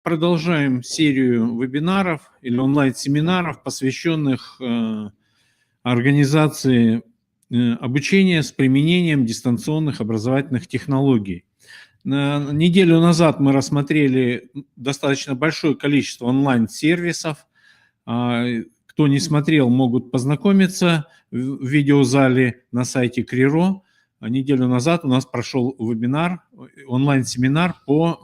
Продолжаем серию вебинаров или онлайн-семинаров, посвященных организации обучения с применением дистанционных образовательных технологий. Неделю назад мы рассмотрели достаточно большое количество онлайн-сервисов. Кто не смотрел, могут познакомиться в видеозале на сайте Криро. Неделю назад у нас прошел вебинар, онлайн-семинар по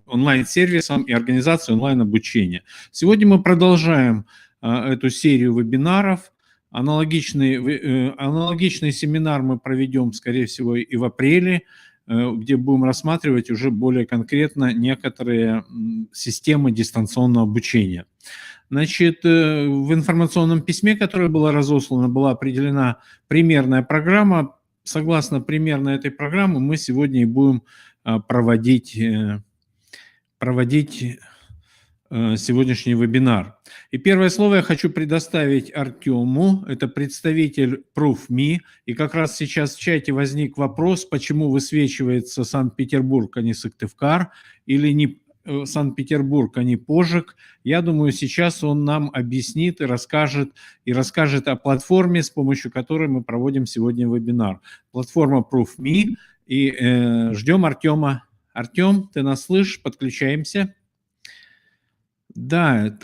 онлайн-сервисам и организации онлайн-обучения. Сегодня мы продолжаем эту серию вебинаров. Аналогичный семинар мы проведем, скорее всего, и в апреле, где будем рассматривать уже более конкретно некоторые системы дистанционного обучения. Значит, в информационном письме, которое было разослано, была определена примерная программа. Согласно примерно этой программы мы сегодня и будем проводить сегодняшний вебинар. И первое слово я хочу предоставить Артему, это представитель ProofMe. И как раз сейчас в чате возник вопрос, почему высвечивается Санкт-Петербург, а не Сыктывкар, или не Санкт-Петербург, а не Пожик. Я думаю, сейчас он нам объяснит и расскажет о платформе, с помощью которой мы проводим сегодня вебинар. Платформа ProofMe. И ждем Артема. Артем, ты нас слышишь? Подключаемся. Да,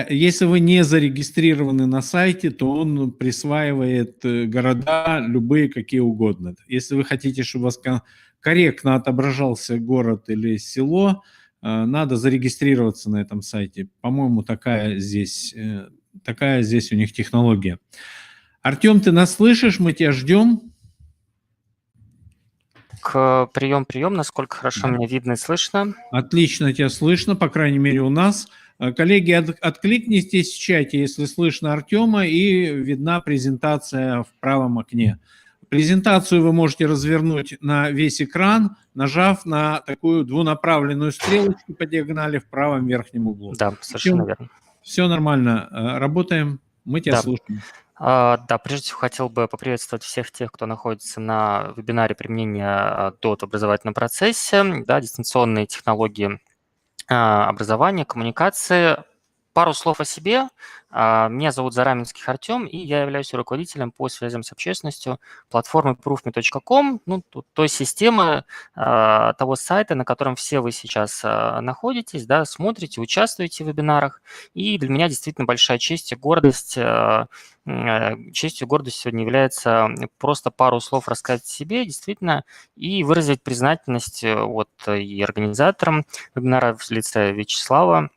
если вы не зарегистрированы на сайте, то он присваивает города любые, какие угодно. Если вы хотите, чтобы у вас корректно отображался город или село, надо зарегистрироваться на этом сайте. По-моему, такая здесь у них технология. Артем, ты нас слышишь? Мы тебя ждем. Прием, насколько хорошо меня видно и слышно. Отлично тебя слышно, по крайней мере у нас. Коллеги, откликнитесь в чате, если слышно Артема, и видна презентация в правом окне. Презентацию вы можете развернуть на весь экран, нажав на такую двунаправленную стрелочку по диагонали в правом верхнем углу. Да, совершенно верно. Все нормально, работаем, мы тебя слушаем. Да, прежде всего хотел бы поприветствовать всех тех, кто находится на вебинаре применения DOT в образовательном процессе, да, дистанционные технологии образования, коммуникации. Пару слов о себе. Меня зовут Зараменский Артем, и я являюсь руководителем по связям с общественностью платформы proofme.com, той системы, того сайта, на котором все вы сейчас находитесь, да, смотрите, участвуете в вебинарах. И для меня действительно большая честь и гордость. Честью и гордостью сегодня является просто пару слов рассказать о себе, действительно, и выразить признательность и организаторам вебинара в лице Вячеслава,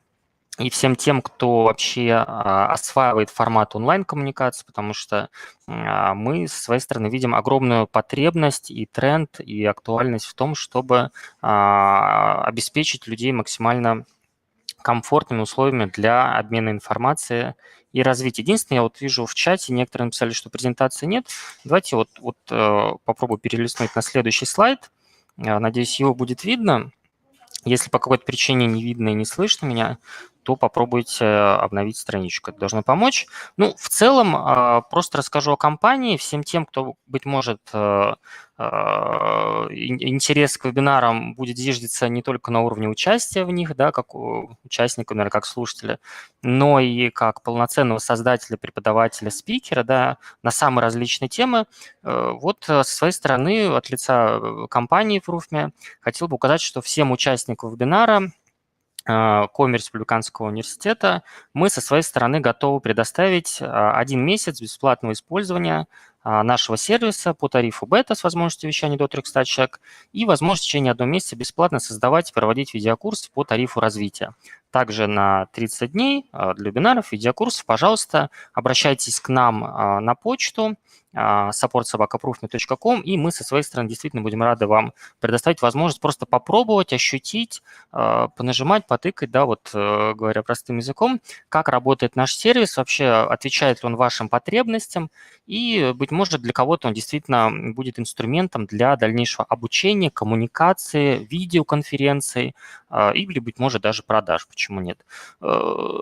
и всем тем, кто вообще осваивает формат онлайн-коммуникации, потому что мы со своей стороны видим огромную потребность и тренд, и актуальность в том, чтобы обеспечить людей максимально комфортными условиями для обмена информацией и развития. Единственное, я вижу в чате, некоторые написали, что презентации нет. Давайте попробую перелистнуть на следующий слайд. Надеюсь, его будет видно. Если по какой-то причине не видно и не слышно меня, то попробуйте обновить страничку. Это должно помочь. В целом, просто расскажу о компании. Всем тем, кто, быть может, интерес к вебинарам будет зиждиться не только на уровне участия в них, да, как участника, наверное, как слушателя, но и как полноценного создателя, преподавателя, спикера, да, на самые различные темы. Со своей стороны, от лица компании ProofMe, хотел бы указать, что всем участникам вебинара Коми Республиканского университета мы со своей стороны готовы предоставить 1 месяц бесплатного использования нашего сервиса по тарифу бета с возможностью вещания до 300 человек и возможность в течение 1 месяца бесплатно создавать и проводить видеокурсы по тарифу развития. Также на 30 дней для вебинаров, видеокурсов, пожалуйста, обращайтесь к нам на почту support@proofme.com, и мы со своей стороны действительно будем рады вам предоставить возможность просто попробовать, ощутить, понажимать, потыкать, да, говоря простым языком, как работает наш сервис, вообще отвечает ли он вашим потребностям, и, быть может, для кого-то он действительно будет инструментом для дальнейшего обучения, коммуникации, видеоконференций или, быть может, даже продаж, почему нет.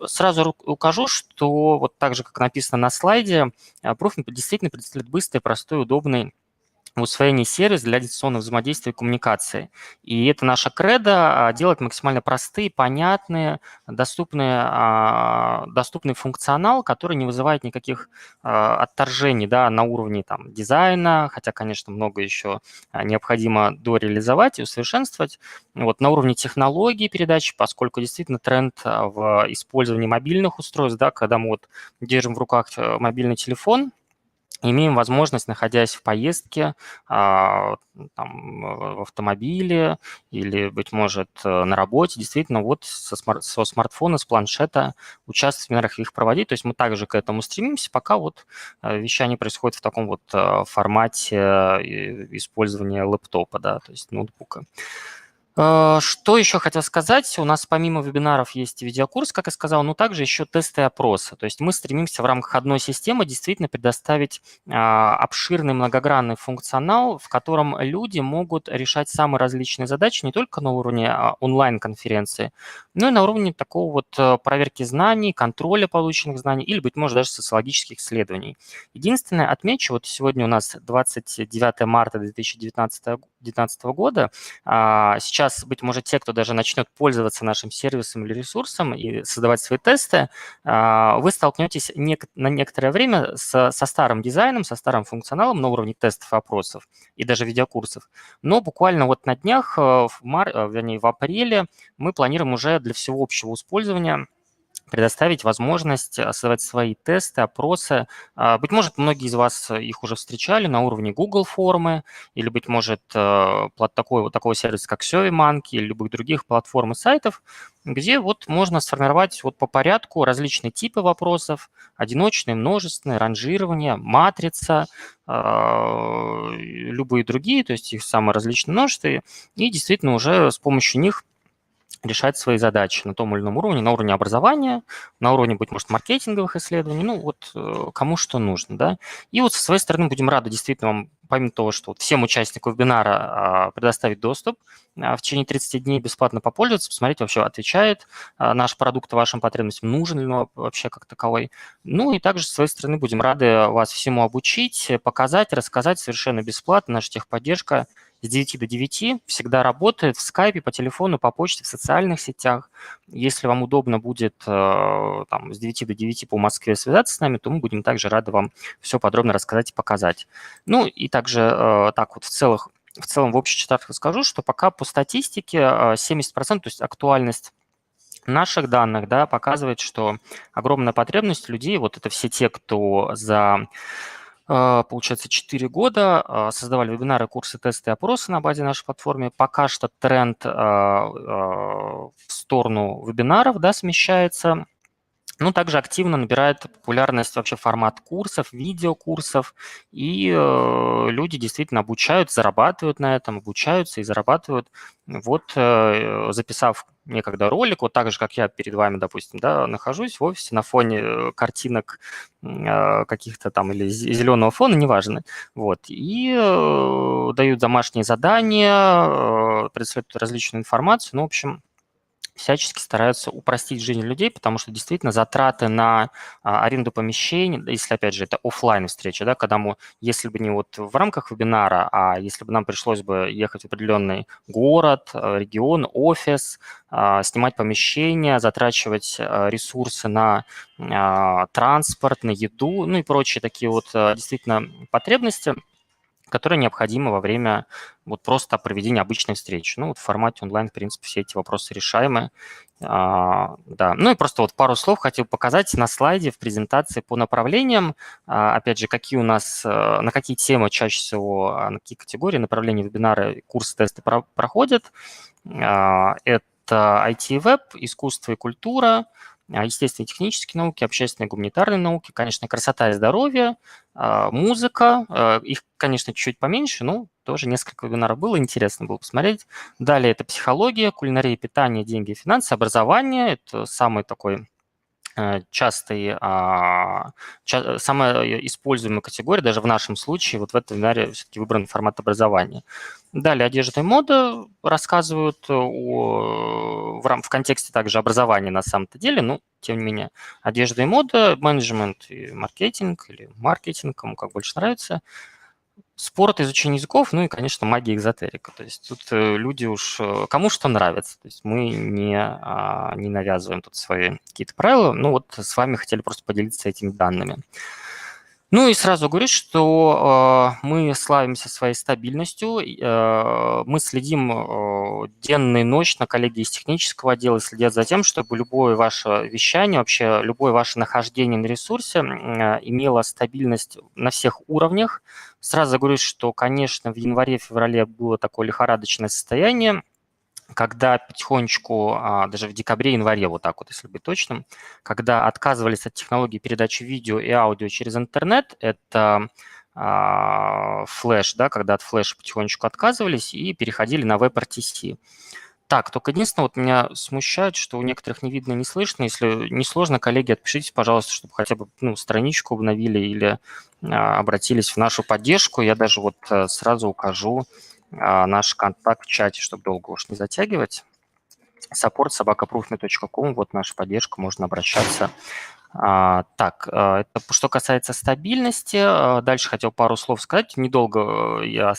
Сразу укажу, что так же, как написано на слайде, ProofMe действительно представляет быстрый, простой, удобный в усвоении сервиса для дистанционного взаимодействия и коммуникации. И это наша кредо делать максимально простые, понятные, доступный функционал, который не вызывает никаких отторжений, да, на уровне там, дизайна, хотя, конечно, много еще необходимо дореализовать и усовершенствовать. Вот, на уровне технологий передачи, поскольку действительно тренд в использовании мобильных устройств, да, когда мы вот держим в руках мобильный телефон, имеем возможность, находясь в поездке, в автомобиле или, быть может, на работе, действительно вот со смартфона, с планшета участвовать в семинарах и их проводить. То есть мы также к этому стремимся, пока вот вещание происходит в таком вот формате использования лэптопа, да, то есть ноутбука. Что еще хотел сказать? У нас помимо вебинаров есть видеокурс, как я сказал, но также еще тесты и опросы. То есть мы стремимся в рамках одной системы действительно предоставить обширный многогранный функционал, в котором люди могут решать самые различные задачи не только на уровне онлайн-конференции, но и на уровне такого вот проверки знаний, контроля полученных знаний или, быть может, даже социологических исследований. Единственное, отмечу, вот сегодня у нас 29 марта 2019 года, сейчас, быть может, те, кто даже начнет пользоваться нашим сервисом или ресурсом и создавать свои тесты, вы столкнетесь на некоторое время со старым дизайном, со старым функционалом на уровне тестов и опросов и даже видеокурсов. Но буквально вот на днях, в апреле, мы планируем уже для всего общего использования предоставить возможность создавать свои тесты, опросы. Быть может, многие из вас их уже встречали на уровне Google формы, или, быть может, такого сервиса, как SurveyMonkey, или любых других платформ и сайтов, где вот можно сформировать вот по порядку различные типы вопросов, одиночные, множественные, ранжирование, матрица, любые другие, то есть их самые различные множества, и действительно уже с помощью них решать свои задачи на том или ином уровне, на уровне образования, на уровне, быть может, маркетинговых исследований, ну вот кому что нужно, да. И вот со своей стороны будем рады действительно вам, помимо того, что вот всем участникам вебинара предоставить доступ, в течение 30 дней бесплатно попользоваться, посмотреть вообще, отвечает наш продукт вашим потребностям, нужен ли он вообще как таковой. Ну и также со своей стороны будем рады вас всему обучить, показать, рассказать совершенно бесплатно. Наша техподдержка с 9 до 9 всегда работает в скайпе, по телефону, по почте, в социальных сетях. Если вам удобно будет там, с 9 до 9 по Москве связаться с нами, то мы будем также рады вам все подробно рассказать и показать. Ну и также так вот в целом в общих чертах скажу, что пока по статистике 70%, то есть актуальность наших данных, да, показывает, что огромная потребность людей, вот это все те, кто за получается, 4 года создавали вебинары, курсы, тесты и опросы на базе нашей платформы. Пока что тренд в сторону вебинаров, да, смещается. Ну, также активно набирает популярность вообще формат курсов, видеокурсов, и люди действительно обучают, зарабатывают на этом, обучаются и зарабатывают. Вот записав некогда ролик, вот так же, как я перед вами, допустим, да, нахожусь в офисе на фоне картинок каких-то там или зеленого фона, неважно, вот, и дают домашние задания, предоставляют различную информацию, ну, в общем, всячески стараются упростить жизнь людей, потому что действительно затраты на аренду помещений, если, опять же, это офлайн встреча, да, когда мы, если бы не вот в рамках вебинара, а если бы нам пришлось бы ехать в определенный город, регион, офис, снимать помещение, затрачивать ресурсы на транспорт, на еду, ну и прочие такие вот действительно потребности, которые необходимы во время вот просто проведения обычной встречи. Ну, вот в формате онлайн, в принципе, все эти вопросы решаемы. Да, ну и просто вот пару слов хотел показать на слайде в презентации по направлениям. Опять же, какие у нас, на какие темы чаще всего, на какие категории направления вебинары, курсы, тесты проходят. Это IT и веб, искусство и культура, естественные и технические науки, общественные и гуманитарные науки, конечно, красота и здоровье, музыка. Их, конечно, чуть поменьше, но тоже несколько вебинаров было, интересно было посмотреть. Далее это психология, кулинария, питание, деньги и финансы, образование. Это самый такой самая используемая категория, даже в нашем случае, вот в этом вебинаре все-таки выбран формат образования. Далее одежда и мода рассказывают в контексте также образования на самом-то деле, но тем не менее одежда и мода, менеджмент и маркетинг, или маркетинг, кому как больше нравится. Спорт, изучение языков, ну и, конечно, магия, эзотерика. То есть тут люди уж кому что нравится. То есть мы не навязываем тут свои какие-то правила. Ну вот с вами хотели просто поделиться этими данными. Ну и сразу говорю, что мы славимся своей стабильностью. Мы следим денно и ночно, коллеги из технического отдела следят за тем, чтобы любое ваше вещание, вообще любое ваше нахождение на ресурсе имело стабильность на всех уровнях. Сразу говорю, что, конечно, в январе-феврале было такое лихорадочное состояние, когда потихонечку, даже в декабре-январе, вот так вот, если быть точным, когда отказывались от технологии передачи видео и аудио через интернет, это флеш, да, когда от флеша потихонечку отказывались и переходили на WebRTC. Так, только единственное, вот меня смущает, что у некоторых не видно, не слышно. Если не сложно, коллеги, отпишитесь, пожалуйста, чтобы хотя бы страничку обновили или обратились в нашу поддержку. Я даже вот сразу укажу наш контакт в чате, чтобы долго уж не затягивать. support@proofme.com, вот наша поддержка, можно обращаться. Так, это что касается стабильности. Дальше хотел пару слов сказать. Недолго я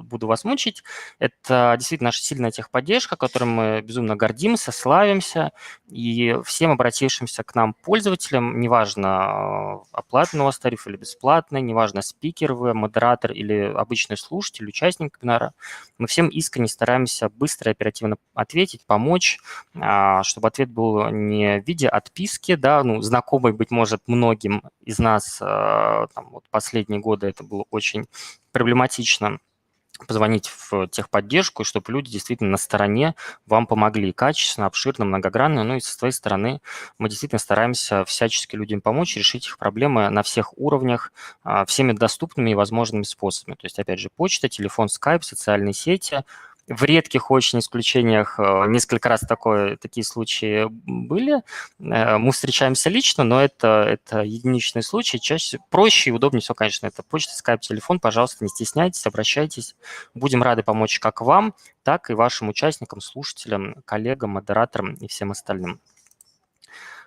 буду вас мучить. Это действительно наша сильная техподдержка, которой мы безумно гордимся, славимся. И всем обратившимся к нам пользователям, неважно, оплатный у вас тариф или бесплатный, неважно, спикер вы, модератор или обычный слушатель, участник вебинара, мы всем искренне стараемся быстро и оперативно ответить, помочь, чтобы ответ был не в виде отписки, да, знакомый, быть может, многим из нас там, вот последние годы это было очень проблематично позвонить в техподдержку, и чтобы люди действительно на стороне вам помогли качественно, обширно, многогранно. Ну и со своей стороны мы действительно стараемся всячески людям помочь, решить их проблемы на всех уровнях, всеми доступными и возможными способами. То есть, опять же, почта, телефон, скайп, социальные сети. В редких очень исключениях несколько раз такие случаи были. Мы встречаемся лично, но это единичный случай. Чаще проще и удобнее всего, конечно, это почта, скайп, телефон. Пожалуйста, не стесняйтесь, обращайтесь. Будем рады помочь как вам, так и вашим участникам, слушателям, коллегам, модераторам и всем остальным.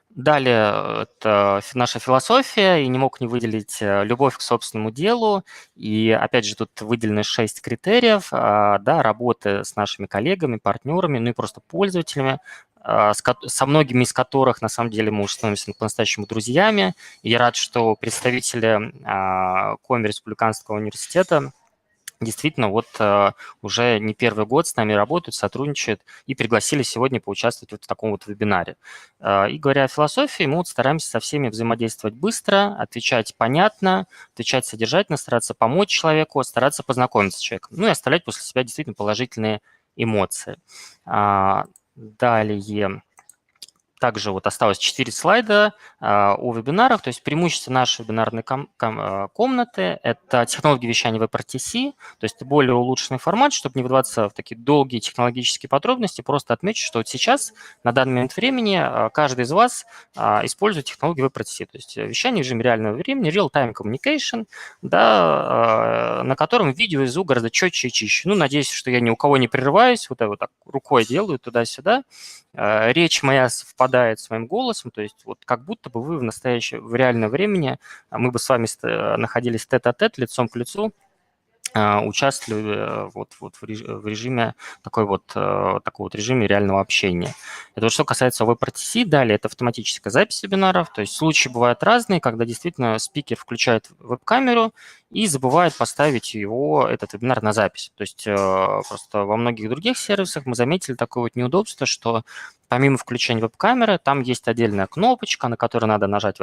Далее, это наша философия, и не мог не выделить любовь к собственному делу. И опять же, тут выделены 6 критериев да, работы с нашими коллегами, партнерами, ну и просто пользователями, со многими из которых, на самом деле, мы уже становимся по-настоящему друзьями. И я рад, что представители Коми Республиканского университета действительно вот уже не первый год с нами работают, сотрудничают и пригласили сегодня поучаствовать вот в таком вот вебинаре. И говоря о философии, мы вот стараемся со всеми взаимодействовать быстро, отвечать понятно, отвечать содержательно, стараться помочь человеку, стараться познакомиться с человеком, ну и оставлять после себя действительно положительные эмоции. Далее. Также вот осталось 4 слайда о вебинарах, то есть преимущество нашей вебинарной комнаты – это технологии вещания WebRTC, то есть более улучшенный формат, чтобы не вдаваться в такие долгие технологические подробности, просто отмечу, что вот сейчас, на данный момент времени, каждый из вас использует технологию WebRTC, то есть вещание в режиме реального времени, real-time communication, да, на котором видео и звук гораздо четче и чище. Ну, надеюсь, что я ни у кого не прерываюсь, вот я вот так рукой делаю туда-сюда. Речь моя совпадает с моим голосом, то есть вот как будто бы вы в реальном времени, мы бы с вами находились тет-а-тет, лицом к лицу, участвовали вот в режиме такого вот режиме реального общения. Это вот что касается WebRTC. Далее это автоматическая запись вебинаров. То есть случаи бывают разные, когда действительно спикер включает веб-камеру и забывает поставить этот вебинар на запись. То есть просто во многих других сервисах мы заметили такое вот неудобство, что помимо включения веб-камеры, там есть отдельная кнопочка, на которую надо нажать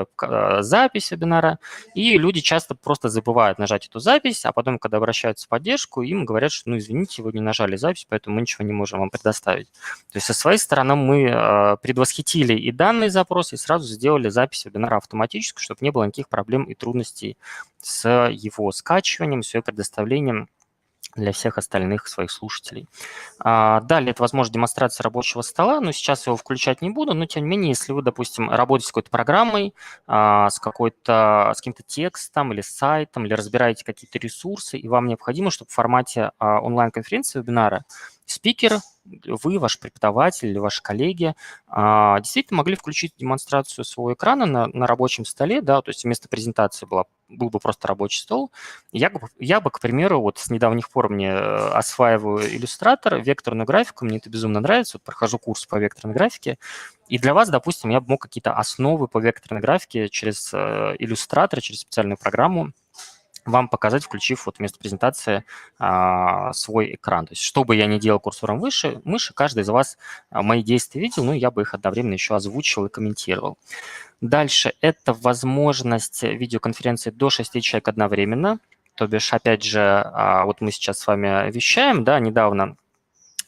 запись вебинара, и люди часто просто забывают нажать эту запись, а потом, когда обращаются в поддержку, им говорят, что, извините, вы не нажали запись, поэтому мы ничего не можем вам предоставить. То есть со своей стороны мы предвосхитили и данный запрос, и сразу сделали запись вебинара автоматическую, чтобы не было никаких проблем и трудностей с его скачиванием, с его предоставлением для всех остальных своих слушателей. Далее это возможность демонстрации рабочего стола, но сейчас его включать не буду, но тем не менее, если вы, допустим, работаете с какой-то программой, с каким-то текстом или сайтом, или разбираете какие-то ресурсы, и вам необходимо, чтобы в формате онлайн-конференции вебинара спикер, вы, ваш преподаватель или ваши коллеги действительно могли включить демонстрацию своего экрана на рабочем столе, да, то есть вместо презентации был бы просто рабочий стол. Я бы, к примеру, вот с недавних пор мне осваиваю иллюстратор, векторную графику, мне это безумно нравится, вот прохожу курс по векторной графике, и для вас, допустим, я бы мог какие-то основы по векторной графике через иллюстратор, через специальную программу вам показать, включив вот вместо презентации свой экран. То есть что бы я ни делал курсором мыши, каждый из вас мои действия видел, ну, я бы их одновременно еще озвучивал и комментировал. Дальше это возможность видеоконференции до 6 человек одновременно. То бишь, опять же, вот мы сейчас с вами вещаем, да, недавно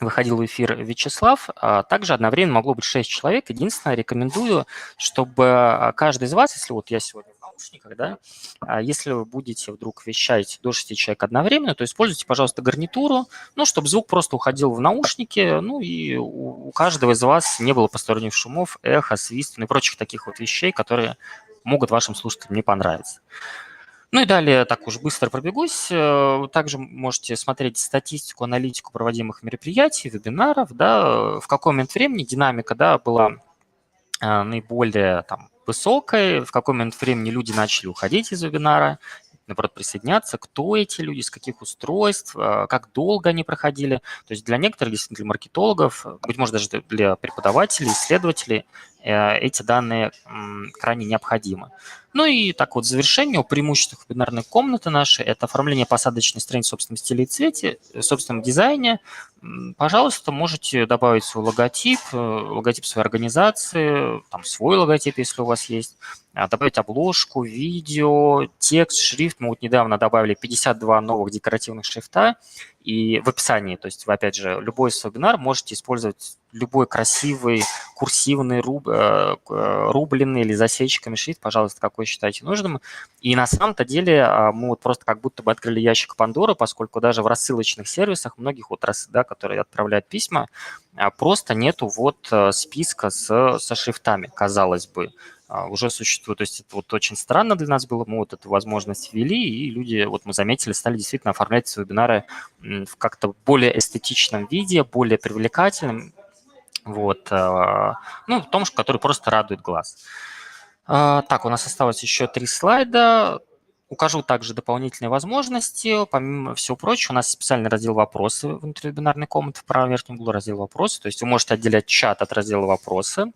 выходил в эфир Вячеслав, также одновременно могло быть 6 человек. Единственное, рекомендую, чтобы каждый из вас, если вот я сегодня в наушниках, да, если вы будете вдруг вещать до 6 человек одновременно, то используйте, пожалуйста, гарнитуру, ну, чтобы звук просто уходил в наушники, ну, и у каждого из вас не было посторонних шумов, эхо, свист, ну, и прочих таких вот вещей, которые могут вашим слушателям не понравиться. Ну и далее, так уж быстро пробегусь, также можете смотреть статистику, аналитику проводимых мероприятий, вебинаров, да, в какой момент времени динамика, да, была наиболее там высокой, в какой момент времени люди начали уходить из вебинара, наоборот, присоединяться, кто эти люди, с каких устройств, как долго они проходили. То есть для некоторых, действительно, для маркетологов, быть может, даже для преподавателей, исследователей, эти данные крайне необходимы. Ну и так вот, в завершение, о преимуществах вебинарной комнаты нашей – это оформление посадочной страницы в собственном стиле и цвете, в собственном дизайне. Пожалуйста, можете добавить свой логотип своей организации, там свой логотип, если у вас есть, добавить обложку, видео, текст, шрифт. Мы вот недавно добавили 52 новых декоративных шрифта, и в описании, то есть вы, опять же, любой вебинар можете использовать любой красивый курсивный, рубленый или засечками шрифт, пожалуйста, какой считаете нужным. И на самом-то деле мы вот просто как будто бы открыли ящик Пандоры, поскольку даже в рассылочных сервисах многих вот да, которые отправляют письма, просто нету вот списка со шрифтами, казалось бы, уже существует. То есть это вот очень странно для нас было, мы вот эту возможность ввели, и люди, вот мы заметили, стали действительно оформлять свои вебинары в как-то более эстетичном виде, более привлекательном, вот, ну, в том, который просто радует глаз. Так, у нас осталось еще 3 слайда. Укажу также дополнительные возможности. Помимо всего прочего, у нас специальный раздел «Вопросы» внутри вебинарной комнаты, в правом верхнем углу раздел «Вопросы». То есть вы можете отделять чат от раздела «Вопросы».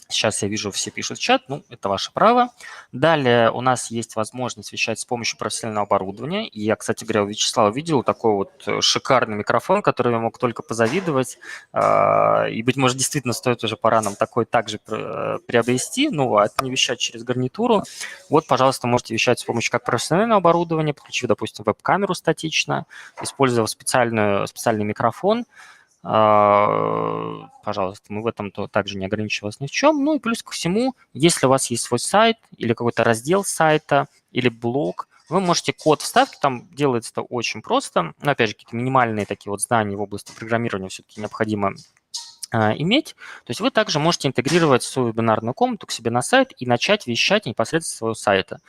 Сейчас я вижу, все пишут в чат, ну, это ваше право. Далее у нас есть возможность вещать с помощью профессионального оборудования. И я, кстати говоря, у Вячеслава видел такой вот шикарный микрофон, который я мог только позавидовать. И, быть может, действительно стоит уже пора нам такой также приобрести, ну, а не вещать через гарнитуру. Вот, пожалуйста, можете вещать с помощью как профессионального оборудования, подключив, допустим, веб-камеру статично, используя специальный микрофон. Пожалуйста, мы в этом также не ограничиваем вас ни в чем. Ну и плюс ко всему, если у вас есть свой сайт или какой-то раздел сайта или блог, вы можете код вставки, там делается это очень просто. Но опять же, какие-то минимальные такие вот знания в области программирования все-таки необходимо иметь. То есть вы также можете интегрировать свою вебинарную комнату к себе на сайт и начать вещать непосредственно с своего сайта.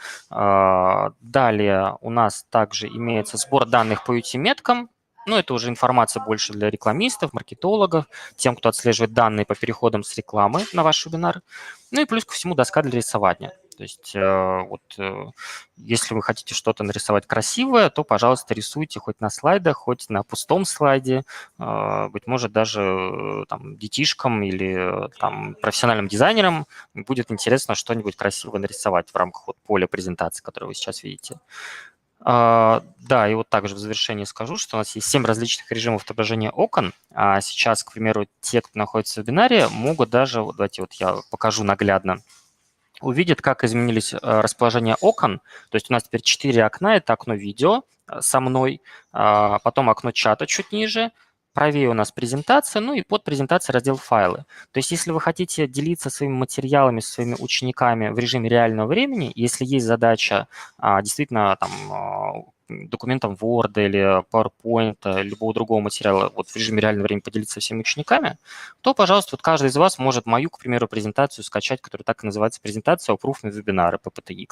Далее у нас также имеется сбор данных по UTM-меткам. Ну, это уже информация больше для рекламистов, маркетологов, тем, кто отслеживает данные по переходам с рекламы на ваш вебинар. Ну и плюс ко всему доска для рисования. То есть если вы хотите что-то нарисовать красивое, то, пожалуйста, рисуйте хоть на слайдах, хоть на пустом слайде, быть может, даже там, детишкам или там, профессиональным дизайнерам будет интересно что-нибудь красивое нарисовать в рамках вот, поля презентации, которое вы сейчас видите. Да, и вот также в завершении скажу, что у нас есть 7 различных режимов отображения окон. А сейчас, к примеру, те, кто находится в вебинаре, могут даже, давайте вот я покажу наглядно, увидят, как изменились расположение окон. То есть у нас теперь 4 окна. Это окно видео со мной, потом окно чата чуть ниже, правее у нас презентация, ну и под презентацией раздел «Файлы». То есть если вы хотите делиться своими материалами со своими учениками в режиме реального времени, если есть задача действительно там, документом Word или PowerPoint, любого другого материала вот в режиме реального времени поделиться со всеми учениками, то, пожалуйста, вот каждый из вас может мою, к примеру, презентацию скачать, которая так и называется презентация Proof.me вебинары PPTX,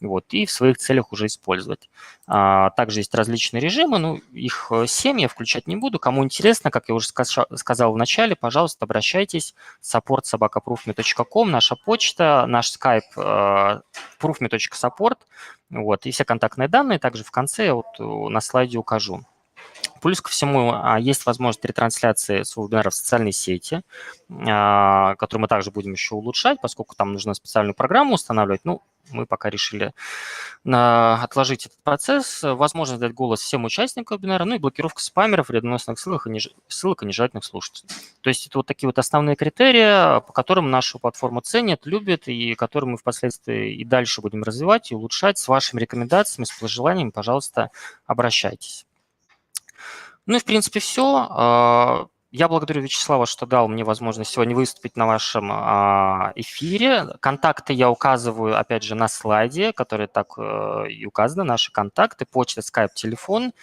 вот, и в своих целях уже использовать. Также есть различные режимы, ну, их 7 я включать не буду. Кому интересно, как я уже сказал в начале, пожалуйста, обращайтесь. support@proofme.com, наша почта, наш скайп proofme.support, вот, и все контактные данные также в конце я вот на слайде укажу. Плюс ко всему, есть возможность ретрансляции с вебинара в социальные сети, которую мы также будем еще улучшать, поскольку там нужно специальную программу устанавливать. Ну, мы пока решили отложить этот процесс. Возможность дать голос всем участникам вебинара, ну и блокировка спамеров, вредоносных ссылок и нежелательных слушателей. То есть это вот такие вот основные критерии, по которым нашу платформу ценят, любят, и которые мы впоследствии и дальше будем развивать и улучшать. С вашими рекомендациями, с пожеланиями, пожалуйста, обращайтесь. Ну и, в принципе, все. Я благодарю Вячеслава, что дал мне возможность сегодня выступить на вашем эфире. Контакты я указываю, опять же, на слайде, которые так и указаны, наши контакты, почта, скайп, телефон.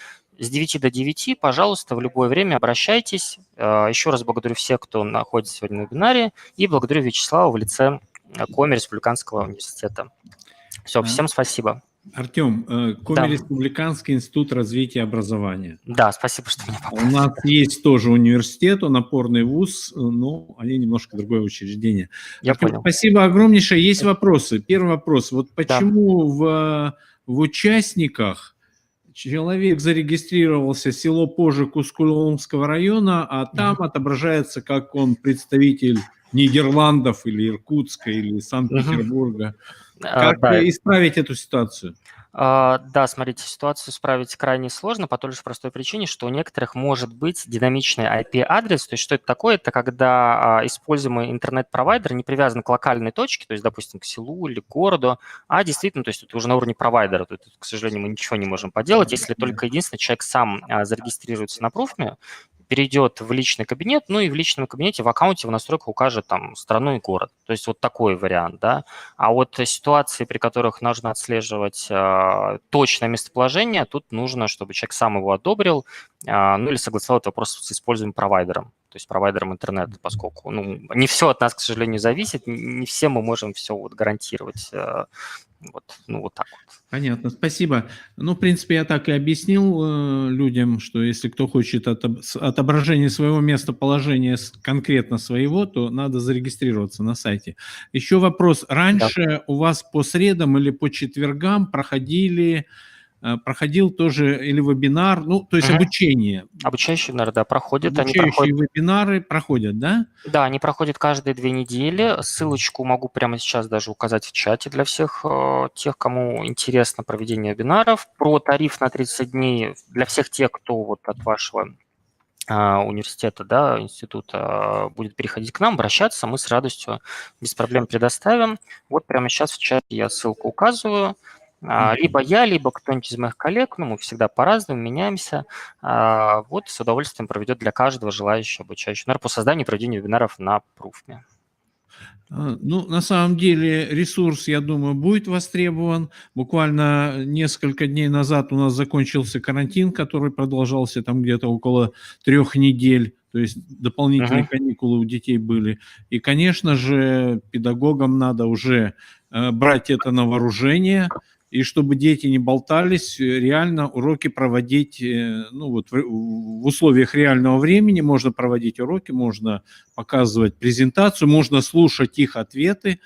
С 9 до 9, пожалуйста, в любое время обращайтесь. Еще раз благодарю всех, кто находится сегодня на вебинаре, и благодарю Вячеслава в лице Коми Республиканского университета. Все, всем спасибо. Артем, Коми Да. Республиканский институт развития образования. Да, спасибо, что меня У нас есть тоже университет, он опорный вуз, но они немножко другое учреждение. Я Артем, понял. спасибо огромнейшее. Есть вопросы. Первый вопрос. Вот почему в участниках человек зарегистрировался село Пожи Кускуломского района, а там отображается, как он представитель Нидерландов или Иркутска или Санкт-Петербурга. Как исправить эту ситуацию? Да, смотрите, ситуацию исправить крайне сложно по той же простой причине, что у некоторых может быть динамичный IP-адрес. То есть что это такое? Это когда используемый интернет-провайдер не привязан к локальной точке, то есть, допустим, к селу или к городу, а действительно, то есть это уже на уровне провайдера. Тут, к сожалению, мы ничего не можем поделать, если только единственный человек сам зарегистрируется на Proof.me, перейдет в личный кабинет, ну и в личном кабинете в аккаунте в настройках укажет там страну и город. То есть вот такой вариант, да. А вот ситуации, при которых нужно отслеживать точное местоположение, тут нужно, чтобы человек сам его одобрил, ну или согласовал этот вопрос с используемым провайдером, то есть провайдером интернета, поскольку не все от нас, к сожалению, зависит, не все мы можем все вот гарантировать. Вот так вот. Понятно, спасибо. Ну, в принципе, я так и объяснил людям, что если кто хочет отображение своего местоположения конкретно своего, то надо зарегистрироваться на сайте. Еще вопрос. Раньше у вас по средам или по четвергам проходил тоже или вебинар, ну, то есть обучение. Обучающие вебинары, да, проходят. Обучающие вебинары проходят, да? Да, они проходят каждые 2 недели. Ссылочку могу прямо сейчас даже указать в чате для всех тех, кому интересно проведение вебинаров. Про тариф на 30 дней для всех тех, кто вот от вашего университета, да, института будет переходить к нам, обращаться, мы с радостью, без проблем предоставим. Вот прямо сейчас в чате я ссылку указываю. Либо я, либо кто-нибудь из моих коллег, мы всегда по-разному меняемся, вот с удовольствием проведет для каждого желающего обучающего вебинар по созданию и проведению вебинаров на Proof.me. Ну, на самом деле ресурс, я думаю, будет востребован. Буквально несколько дней назад у нас закончился карантин, который продолжался там где-то около 3 недель. То есть дополнительные каникулы у детей были. И, конечно же, педагогам надо уже брать это на вооружение. И чтобы дети не болтались, реально уроки проводить, ну вот в условиях реального времени можно проводить уроки, можно показывать презентацию, можно слушать их ответы,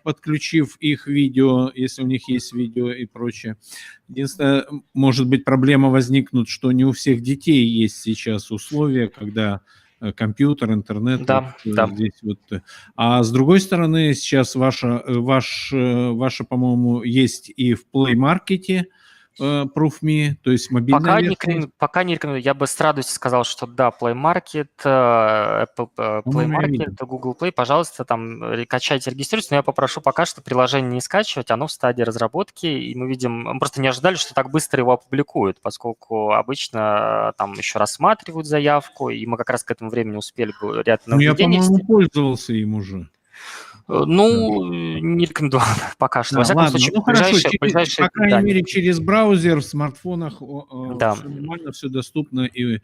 подключив их видео, если у них есть видео и прочее. Единственное, может быть, проблема возникнет, что не у всех детей есть сейчас условия, когда компьютер, интернет. Да, вот, да. Здесь вот. А с другой стороны, сейчас ваша, по-моему, есть и в Play Market Proof.me, то есть мобильная версия. Пока не рекомендую. Я бы с радостью сказал, что да, Play Market, Apple Play Market, Google Play, пожалуйста, там качайте, регистрируйтесь, но я попрошу пока что приложение не скачивать, оно в стадии разработки, и мы видим, мы просто не ожидали, что так быстро его опубликуют, поскольку обычно там еще рассматривают заявку, и мы как раз к этому времени успели бы ряд нововведений. Я, по-моему, пользовался им уже. Ну, не рекомендую пока что. Во Да, всяком ладно, случае, ну хорошо, ближайшие, по крайней да, мере, через браузер в смартфонах да. все нормально, все доступно и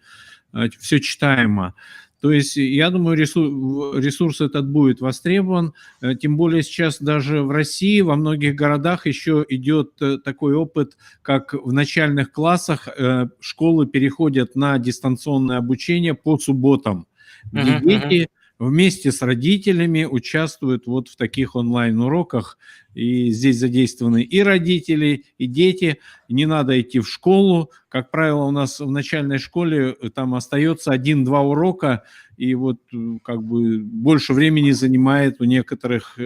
все читаемо. То есть, я думаю, ресурс этот будет востребован, тем более сейчас даже в России во многих городах еще идет такой опыт, как в начальных классах школы переходят на дистанционное обучение по субботам, где Мгм, мгм. дети вместе с родителями участвуют вот в таких онлайн-уроках, и здесь задействованы и родители, и дети. Не надо идти в школу. Как правило, у нас в начальной школе там остается 1-2 урока, и вот как бы больше времени занимает у некоторых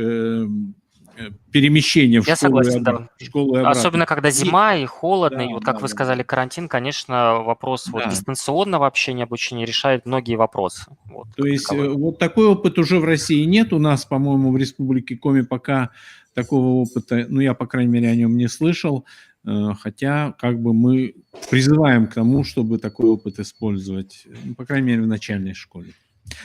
перемещение в Я школу и согласен, обратно. да. В школу и обратно. Особенно когда И зима и холодно, и да, вот да, как вы да, сказали, карантин, конечно, вопрос вот да. дистанционного общения, обучения решает многие вопросы, вот, То как есть таковые. вот такой опыт уже в России нет. У нас, по-моему, в Республике Коми пока такого опыта, ну, я, по крайней мере, о нем не слышал, хотя как бы мы призываем к тому, чтобы такой опыт использовать, ну, по крайней мере, в начальной школе.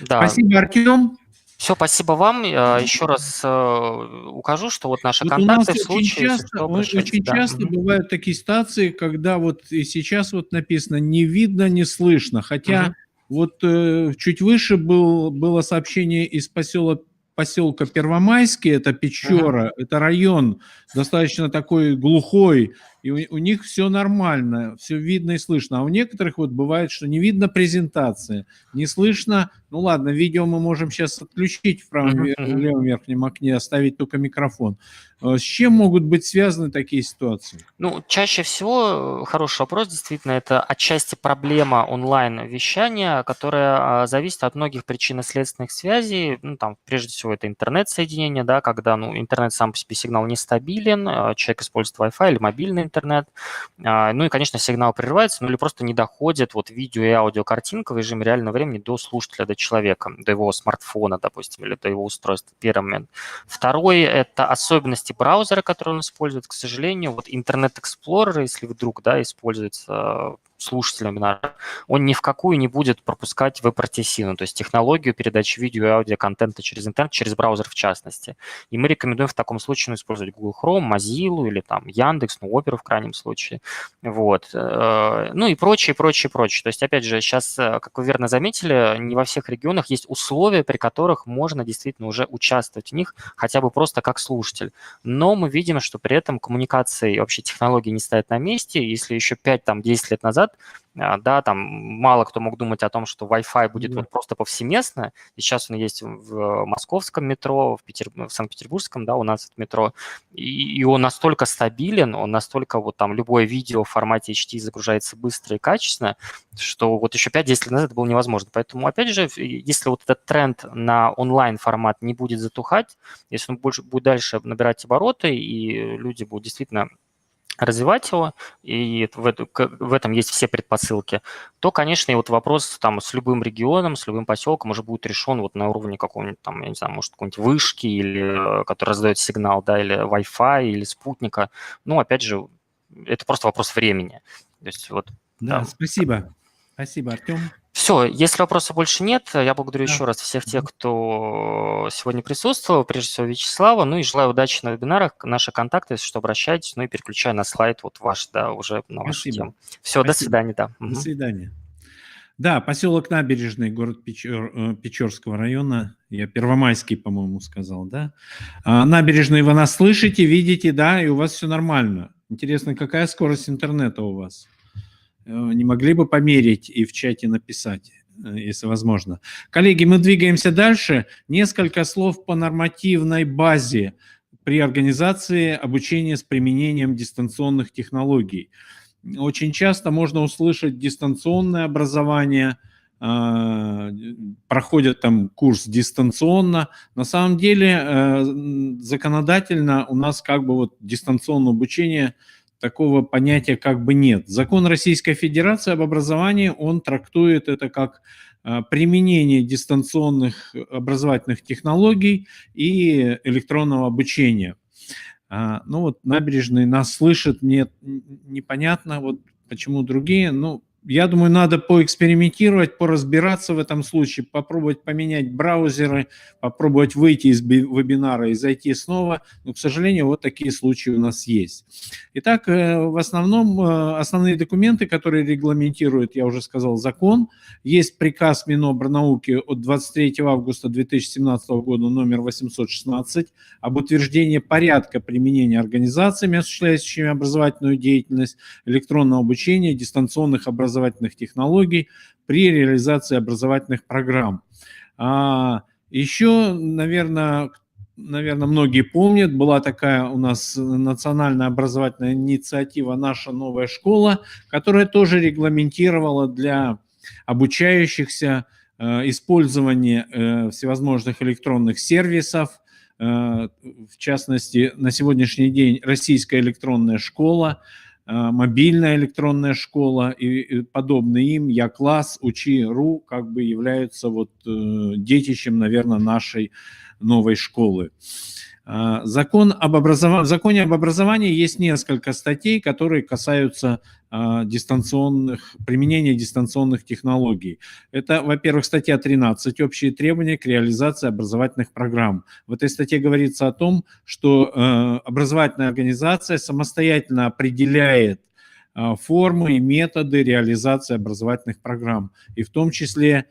Да, Спасибо, Артем. все, спасибо вам. Еще раз укажу, что вот наши Вот у нас контакты, в случае, если что, обращайтесь, очень да. часто бывают такие ситуации, когда вот и сейчас вот написано «не видно, не слышно», хотя Мгм. вот чуть выше было сообщение из поселка Первомайский, это Мгм. Печора, это район достаточно такой глухой, и у них все нормально, все видно и слышно, а у некоторых вот бывает, что не видно презентации, не слышно, ну ладно, видео мы можем сейчас отключить в Мгм. Мгм. левом верхнем окне, оставить только микрофон. С чем могут быть связаны такие ситуации? Ну, чаще всего, хороший вопрос, действительно, это отчасти проблема онлайн-вещания, которая зависит от многих причинно-следственных связей. Ну, там, прежде всего, это интернет-соединение, да, когда, ну, интернет сам по себе сигнал нестабилен, человек использует Wi-Fi или мобильный интернет. Ну и, конечно, сигнал прерывается, ну или просто не доходит вот видео и аудиокартинка в режиме реального времени до слушателя, до человека, до его смартфона, допустим, или до его устройства. Первый момент. Второй – это особенности браузера, который он использует. К сожалению, вот Internet Explorer, если вдруг, да, используется слушателем, он ни в какую не будет пропускать WebRTC, ну, то есть технологию передачи видео и аудиоконтента через интернет, через браузер в частности. И мы рекомендуем в таком случае использовать Google Chrome, Mozilla или там Яндекс, ну, Opera в крайнем случае. Вот. Ну и прочее, прочее, прочее. То есть, опять же, сейчас, как вы верно заметили, не во всех регионах есть условия, при которых можно действительно уже участвовать в них, хотя бы просто как слушатель. Но мы видим, что при этом коммуникации и вообще технологии не стоят на месте. Если еще 5-10 лет назад, да, там мало кто мог думать о том, что Wi-Fi будет Да. вот просто повсеместно. И сейчас он есть в московском метро, в Санкт-Петербургском, да, у нас это метро. И он настолько стабилен, он настолько вот там любое видео в формате HD загружается быстро и качественно, что вот еще 5-10 лет назад это было невозможно. Поэтому, опять же, если вот этот тренд на онлайн-формат не будет затухать, если он больше будет дальше набирать обороты, и люди будут действительно развивать его, и в этом есть все предпосылки, то, конечно, и вот вопрос там с любым регионом, с любым поселком уже будет решен вот на уровне какого-нибудь там, я не знаю, может, какой-нибудь вышки, или который раздает сигнал, да, или Wi-Fi, или спутника. Ну, опять же, это просто вопрос времени. То есть вот, Да, да. спасибо. Спасибо, Артем. Все, если вопросов больше нет, я благодарю Да. еще раз всех тех, Мгм. кто сегодня присутствовал, прежде всего Вячеслава, ну и желаю удачи на вебинарах. Наши контакты, если что, обращайтесь, ну и переключаю на слайд вот ваш, да, уже на вашу Спасибо. тему. Все, до Спасибо. свидания, да. До Мгм. свидания. Да, поселок Набережный, город Печорского района. Я Первомайский, по-моему, сказал, да? Набережный вы нас слышите, видите, да, и у вас все нормально. Интересно, какая скорость интернета у вас? Не могли бы померить и в чате написать, если возможно. Коллеги, мы двигаемся дальше. Несколько слов по нормативной базе при организации обучения с применением дистанционных технологий. Очень часто можно услышать дистанционное образование, проходят там курс дистанционно. На самом деле законодательно у нас как бы вот дистанционное обучение, такого понятия как бы нет. Закон Российской Федерации об образовании, он трактует это как применение дистанционных образовательных технологий и электронного обучения. Ну вот Набережный нас слышит, мне непонятно, вот почему другие, ну, Я думаю, надо поэкспериментировать, поразбираться в этом случае, попробовать поменять браузеры, попробовать выйти из вебинара и зайти снова. Но, к сожалению, вот такие случаи у нас есть. Итак, в основном основные документы, которые регламентируют, я уже сказал, закон. Есть приказ Минобрнауки от 23 августа 2017 года номер 816 об утверждении порядка применения организациями, осуществляющими образовательную деятельность, электронного обучения, дистанционных образовательных технологий при реализации образовательных программ. Еще, наверное, многие помнят, была такая у нас национальная образовательная инициатива «Наша новая школа», которая тоже регламентировала для обучающихся использование всевозможных электронных сервисов. В частности, на сегодняшний день российская электронная школа, мобильная электронная школа и подобные им, Я-класс, Учи.ру, как бы являются вот детищем, наверное, нашей новой школы. В законе об образовании есть несколько статей, которые касаются применения дистанционных технологий. Это, во-первых, статья 13 «Общие требования к реализации образовательных программ». В этой статье говорится о том, что образовательная организация самостоятельно определяет формы и методы реализации образовательных программ, и в том числе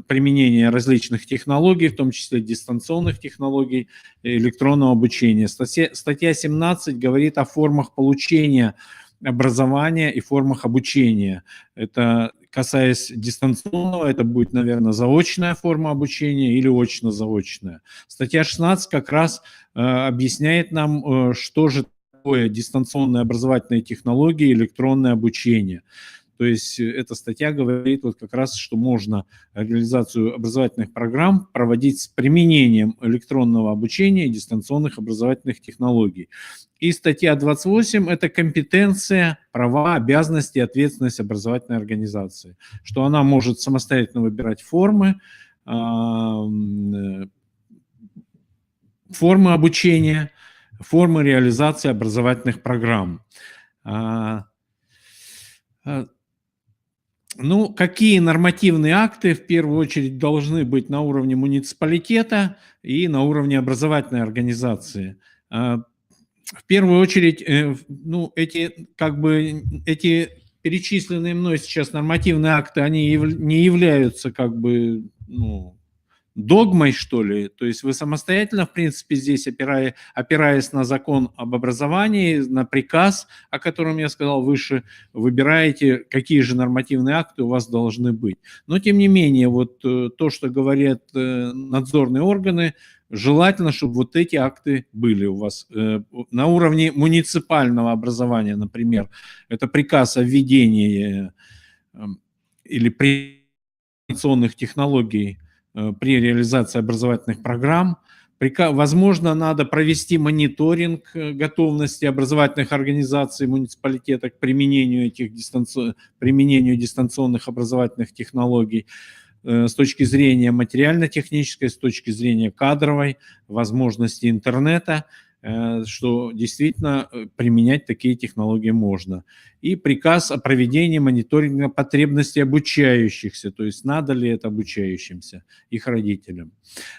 применение различных технологий, в том числе дистанционных технологий, электронного обучения. Статья 17 говорит о формах получения образования и формах обучения. Это, касаясь дистанционного, это будет, наверное, заочная форма обучения или очно-заочная. Статья 16 как раз объясняет нам, что же такое дистанционные образовательные технологии, электронное обучение. То есть эта статья говорит вот как раз, что можно реализацию образовательных программ проводить с применением электронного обучения и дистанционных образовательных технологий. И статья 28 – это компетенция, права, обязанности и ответственность образовательной организации, что она может самостоятельно выбирать формы обучения, формы реализации образовательных программ. Ну, какие нормативные акты в первую очередь должны быть на уровне муниципалитета и на уровне образовательной организации? В первую очередь, ну, эти перечисленные мной сейчас нормативные акты, они не являются как бы, ну, догмой, что ли. То есть вы самостоятельно, в принципе, здесь, опираясь на закон об образовании, на приказ, о котором я сказал выше, выбираете, какие же нормативные акты у вас должны быть. Но, тем не менее, вот то, что говорят надзорные органы, желательно, чтобы вот эти акты были у вас на уровне муниципального образования, например. Это приказ о введении или информационных технологий при реализации образовательных программ. Возможно, надо провести мониторинг готовности образовательных организаций муниципалитета к применению дистанционных образовательных технологий с точки зрения материально-технической, с точки зрения кадровой, возможности интернета, что действительно применять такие технологии можно. И приказ о проведении мониторинга потребностей обучающихся, то есть надо ли это обучающимся, их родителям.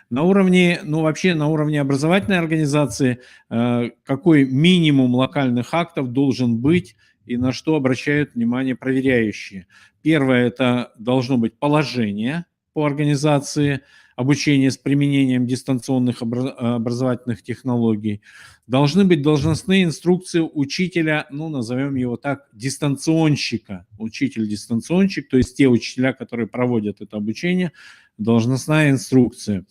На уровне, ну вообще на уровне образовательной организации, какой минимум локальных актов должен быть и на что обращают внимание проверяющие. Первое, это должно быть положение по организации обучения с применением дистанционных образовательных технологий. Должны быть должностные инструкции учителя, ну, назовем его так, дистанционщика. Учитель-дистанционщик, то есть те учителя, которые проводят это обучение, должностная инструкция.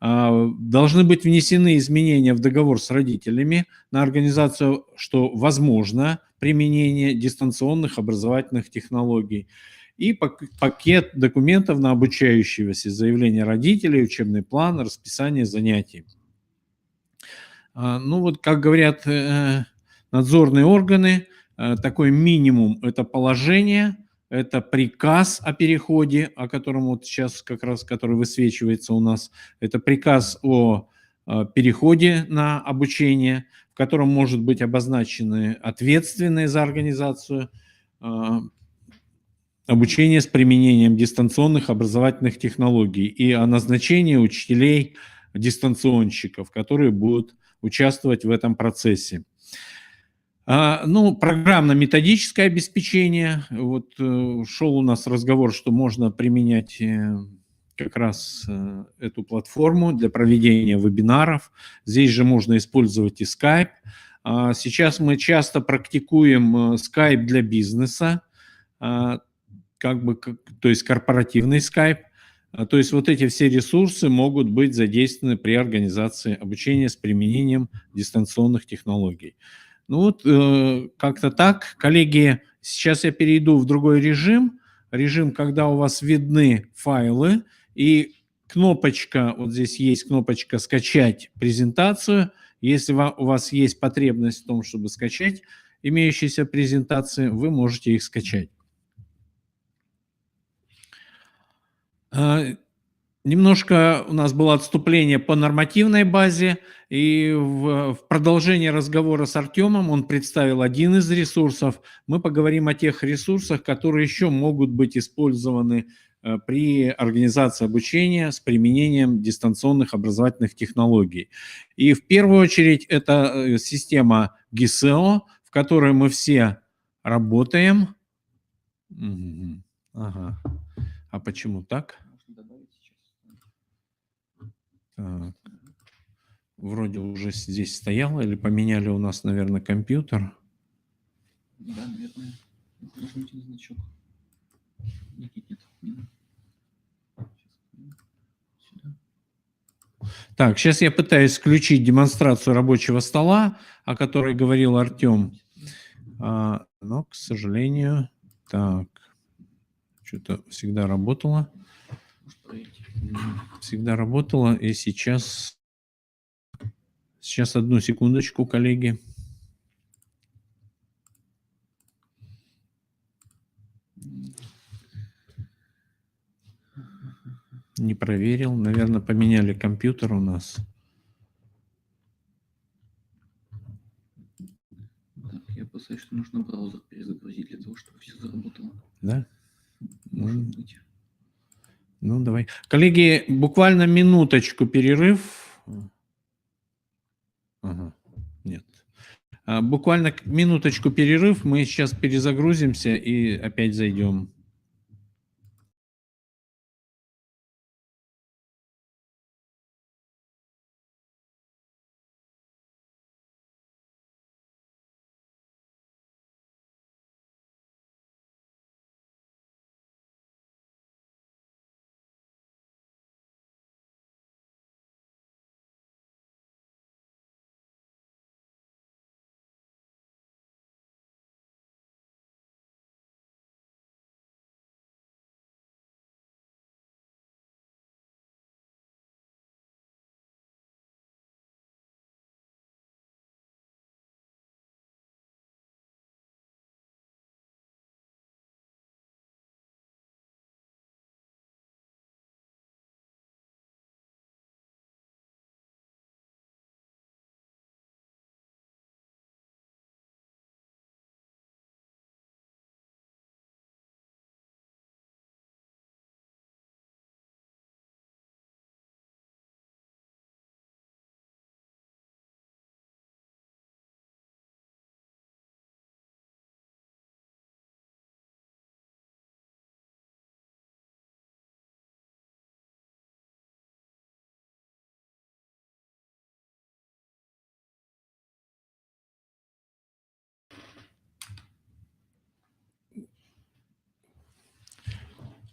Должны быть внесены изменения в договор с родителями на организацию, что возможно применение дистанционных образовательных технологий. И пакет документов на обучающегося, заявление родителей, учебный план, расписание занятий. Ну вот, как говорят надзорные органы, такой минимум – это положение, это приказ о переходе, о котором вот сейчас как раз, который высвечивается у нас, это приказ о переходе на обучение, в котором может быть обозначены ответственные за организацию обучение с применением дистанционных образовательных технологий и о назначении учителей-дистанционщиков, которые будут участвовать в этом процессе. Ну, программно-методическое обеспечение. Вот шел у нас разговор, что можно применять как раз эту платформу для проведения вебинаров. Здесь же можно использовать и Skype. Сейчас мы часто практикуем Skype для бизнеса, то есть корпоративный Skype. То есть вот эти все ресурсы могут быть задействованы при организации обучения с применением дистанционных технологий. Ну вот как-то так. Коллеги, сейчас я перейду в другой режим. Режим, когда у вас видны файлы и кнопочка, вот здесь есть кнопочка «Скачать презентацию». Если у вас есть потребность в том, чтобы скачать имеющиеся презентации, вы можете их скачать. Немножко у нас было отступление по нормативной базе, и в продолжении разговора с Артемом он представил один из ресурсов. Мы поговорим о тех ресурсах, которые еще могут быть использованы при организации обучения с применением дистанционных образовательных технологий. И в первую очередь это система GISEO, в которой мы все работаем. Ага. А почему так? Так. Вроде уже здесь стояло, или поменяли у нас, наверное, компьютер. Да, наверное. Нажмите на значок. Нет. Сюда. Так, сейчас я пытаюсь включить демонстрацию рабочего стола, о которой говорил Артем. Но, к сожалению, так, что-то всегда работало. Всегда работало, и сейчас одну секундочку, коллеги. Не проверил, наверное, поменяли компьютер у нас. Так, я опасаюсь, что нужно браузер перезагрузить для того, чтобы все заработало. Да? Может быть. Ну, давай. Коллеги, буквально минуточку перерыв. Ага, нет. Буквально минуточку перерыв. Мы сейчас перезагрузимся и опять зайдем.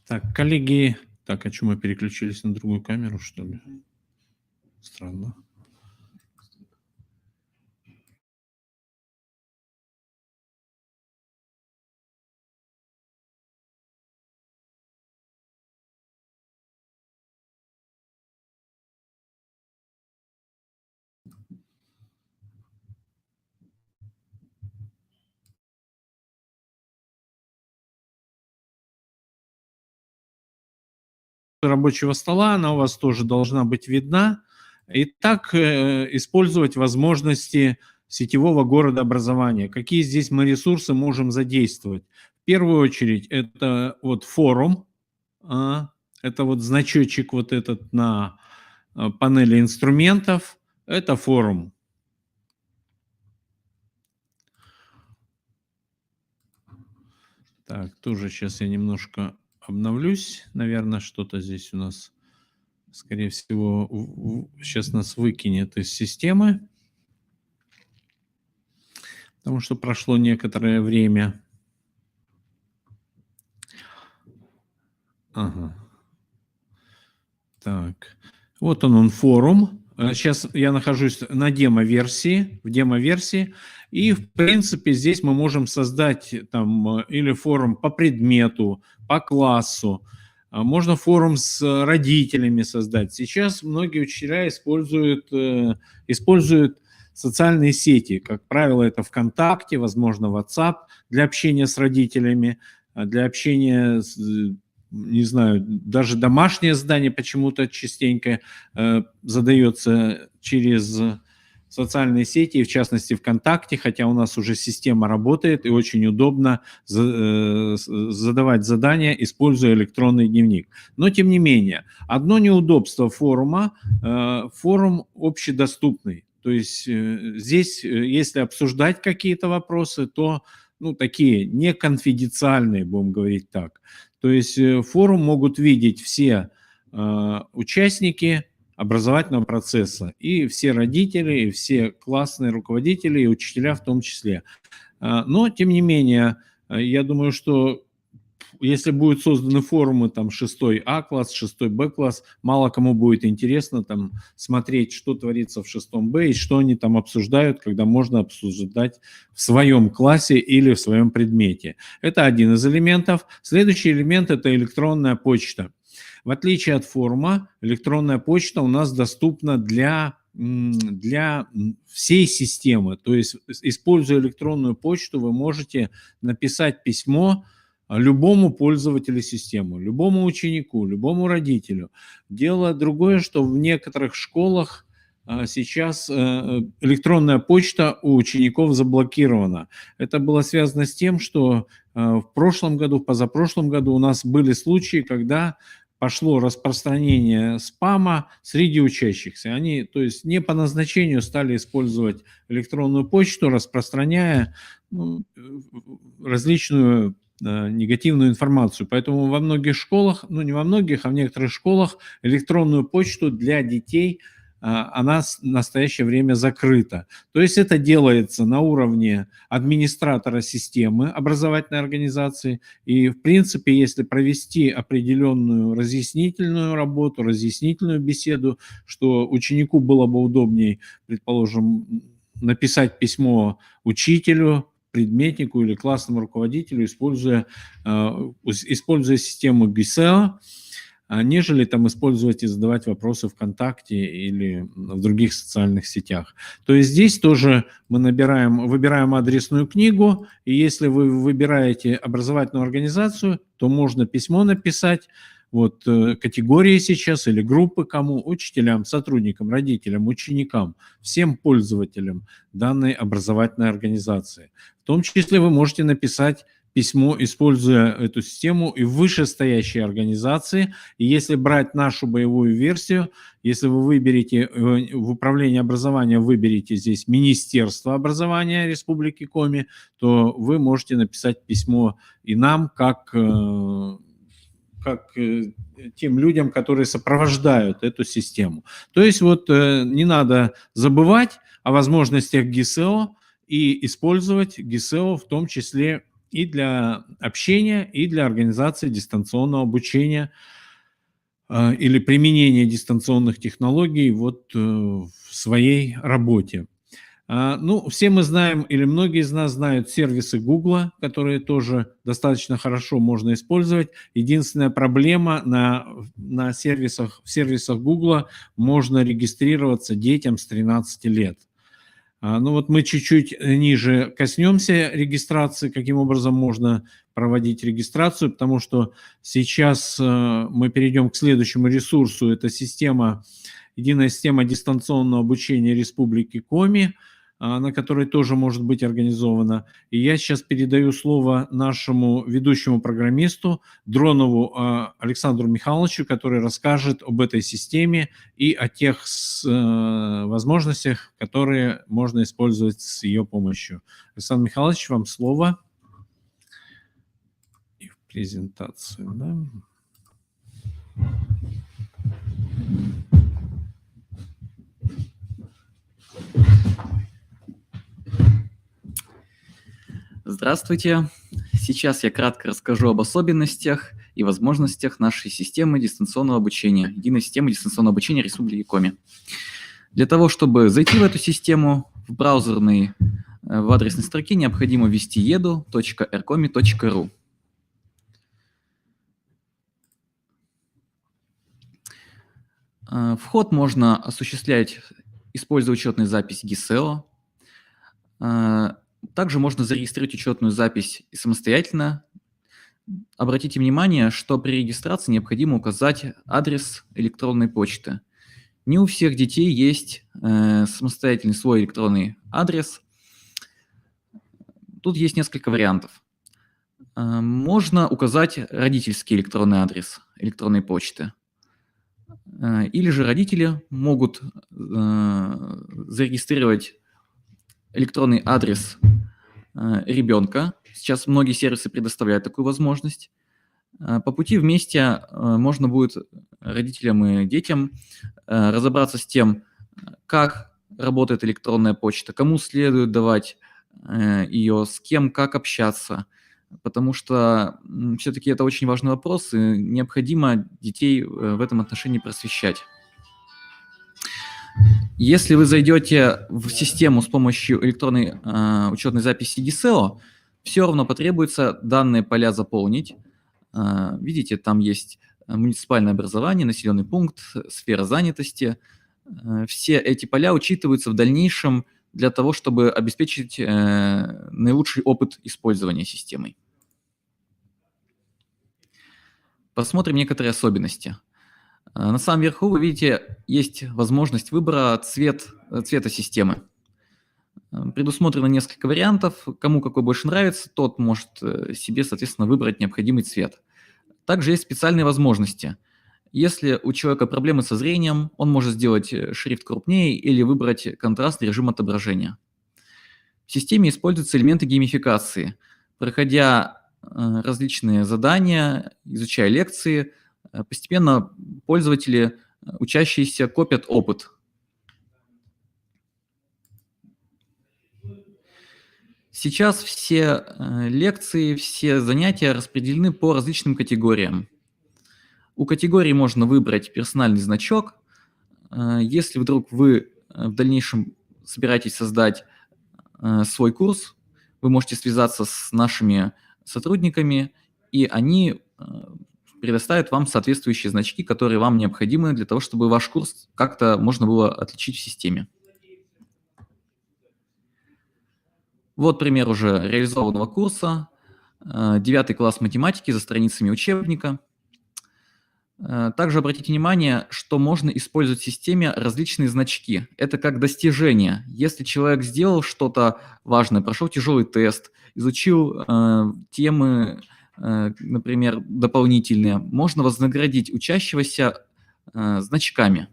Так, коллеги, так, а что мы переключились на другую камеру, что ли? Странно. Рабочего стола, она у вас тоже должна быть видна. И так использовать возможности сетевого города образования. Какие здесь мы ресурсы можем задействовать? В первую очередь это вот форум, это вот значочек вот этот на панели инструментов, это форум. Так, тоже сейчас я немножко обновлюсь. Наверное, что-то здесь у нас, скорее всего, сейчас нас выкинет из системы, потому что прошло некоторое время. Ага. Так, вот он форум. Сейчас я нахожусь на демо-версии, в демо-версии, и, в принципе, здесь мы можем создать там или форум по предмету, по классу, можно форум с родителями создать. Сейчас многие учителя используют социальные сети. Как правило, это ВКонтакте, возможно, WhatsApp для общения с родителями, для общения с, не знаю, даже домашнее задание почему-то частенько задается через социальные сети, и в частности ВКонтакте, хотя у нас уже система работает и очень удобно задавать задания, используя электронный дневник. Но тем не менее, одно неудобство форума, форум общедоступный. То есть здесь, если обсуждать какие-то вопросы, то такие неконфиденциальные, будем говорить так. То есть форум могут видеть все участники образовательного процесса, и все родители, и все классные руководители, и учителя в том числе. Но, тем не менее, я думаю, что если будут созданы форумы, там, 6А класс, 6Б класс, мало кому будет интересно там смотреть, что творится в 6Б и что они там обсуждают, когда можно обсуждать в своем классе или в своем предмете. Это один из элементов. Следующий элемент – это электронная почта. В отличие от форума, электронная почта у нас доступна для всей системы. То есть, используя электронную почту, вы можете написать письмо любому пользователю системы, любому ученику, любому родителю. Дело другое, что в некоторых школах сейчас электронная почта у учеников заблокирована. Это было связано с тем, что в прошлом году, позапрошлом году у нас были случаи, когда пошло распространение спама среди учащихся. Они, то есть, не по назначению стали использовать электронную почту, распространяя различную негативную информацию. Поэтому во многих школах, не во многих, а в некоторых школах электронную почту для детей она в настоящее время закрыта. То есть это делается на уровне администратора системы образовательной организации. И, в принципе, если провести определенную разъяснительную работу, разъяснительную беседу, что ученику было бы удобнее, предположим, написать письмо учителю, предметнику или классному руководителю, используя систему GISEO, нежели там использовать и задавать вопросы ВКонтакте или в других социальных сетях. То есть здесь тоже мы выбираем адресную книгу, и если вы выбираете образовательную организацию, то можно письмо написать, категории сейчас или группы кому, учителям, сотрудникам, родителям, ученикам, всем пользователям данной образовательной организации. В том числе вы можете написать письмо, используя эту систему, и в вышестоящей организации. И если брать нашу боевую версию, если вы выберете в управлении образования, выберете здесь Министерство образования Республики Коми, то вы можете написать письмо и нам, как тем людям, которые сопровождают эту систему. То есть не надо забывать о возможностях GISEO и использовать GISEO в том числе и для общения, и для организации дистанционного обучения или применения дистанционных технологий в своей работе. Все мы знаем, или многие из нас знают сервисы Google, которые тоже достаточно хорошо можно использовать. Единственная проблема в сервисах Google можно регистрироваться детям с 13 лет. Мы чуть-чуть ниже коснемся регистрации, каким образом можно проводить регистрацию, потому что сейчас мы перейдем к следующему ресурсу. Это единая система дистанционного обучения Республики Коми. на которой тоже может быть организовано. И я сейчас передаю слово нашему ведущему программисту Дронову Александру Михайловичу, который расскажет об этой системе и о тех возможностях, которые можно использовать с ее помощью. Александр Михайлович, вам слово. И в презентацию, да? Здравствуйте. Сейчас я кратко расскажу об особенностях и возможностях нашей системы дистанционного обучения, единой системы дистанционного обучения Республики Коми. Для того, чтобы зайти в эту систему, в адресной строке необходимо ввести edu.rcomi.ru. Вход можно осуществлять, используя учетную запись GISEO. Также можно зарегистрировать учетную запись самостоятельно. Обратите внимание, что при регистрации необходимо указать адрес электронной почты. Не у всех детей есть самостоятельный свой электронный адрес. Тут есть несколько вариантов. Можно указать родительский электронный адрес электронной почты. Или же родители могут зарегистрировать электронный адрес ребенка. Сейчас многие сервисы предоставляют такую возможность. По пути вместе можно будет родителям и детям разобраться с тем, как работает электронная почта, кому следует давать ее, с кем, как общаться, потому что все-таки это очень важный вопрос, и необходимо детей в этом отношении просвещать. Если вы зайдете в систему с помощью электронной учетной записи GISEO, все равно потребуется данные поля заполнить. Видите, там есть муниципальное образование, населенный пункт, сфера занятости. Все эти поля учитываются в дальнейшем для того, чтобы обеспечить наилучший опыт использования системой. Посмотрим некоторые особенности. На самом верху вы видите, есть возможность выбора цвета системы. Предусмотрено несколько вариантов. Кому какой больше нравится, тот может себе, соответственно, выбрать необходимый цвет. Также есть специальные возможности. Если у человека проблемы со зрением, он может сделать шрифт крупнее или выбрать контрастный режим отображения. В системе используются элементы геймификации. Проходя различные задания, изучая лекции, постепенно пользователи, учащиеся, копят опыт. Сейчас все лекции, все занятия распределены по различным категориям. У категории можно выбрать персональный значок. Если вдруг вы в дальнейшем собираетесь создать свой курс, вы можете связаться с нашими сотрудниками, и они предоставят вам соответствующие значки, которые вам необходимы для того, чтобы ваш курс как-то можно было отличить в системе. Вот пример уже реализованного курса. 9 класс математики за страницами учебника. Также обратите внимание, что можно использовать в системе различные значки. Это как достижение. Если человек сделал что-то важное, прошел тяжелый тест, изучил темы, например, дополнительные, можно вознаградить учащегося значками.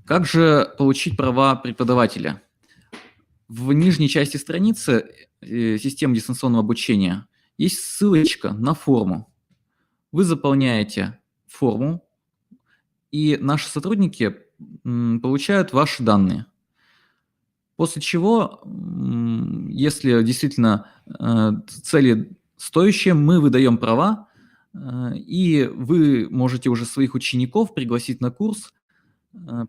Как же получить права преподавателя? В нижней части страницы системы дистанционного обучения есть ссылочка на форму. Вы заполняете форму, и наши сотрудники получают ваши данные. После чего, если действительно цели стоящие, мы выдаем права, и вы можете уже своих учеников пригласить на курс,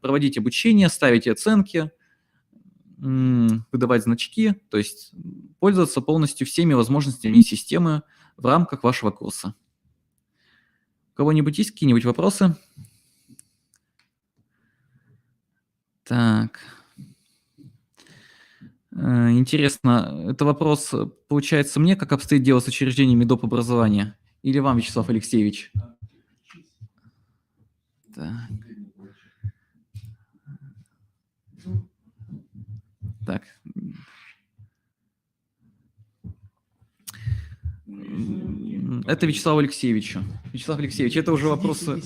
проводить обучение, ставить оценки, выдавать значки, то есть пользоваться полностью всеми возможностями системы в рамках вашего курса. У кого-нибудь есть какие-нибудь вопросы? Так. Интересно, это вопрос, получается, мне, как обстоит дело с учреждениями доп. Образования, или вам, Вячеслав Алексеевич? Так. Так. Это Вячеславу Алексеевичу. Вячеслав Алексеевич, это уже вопросы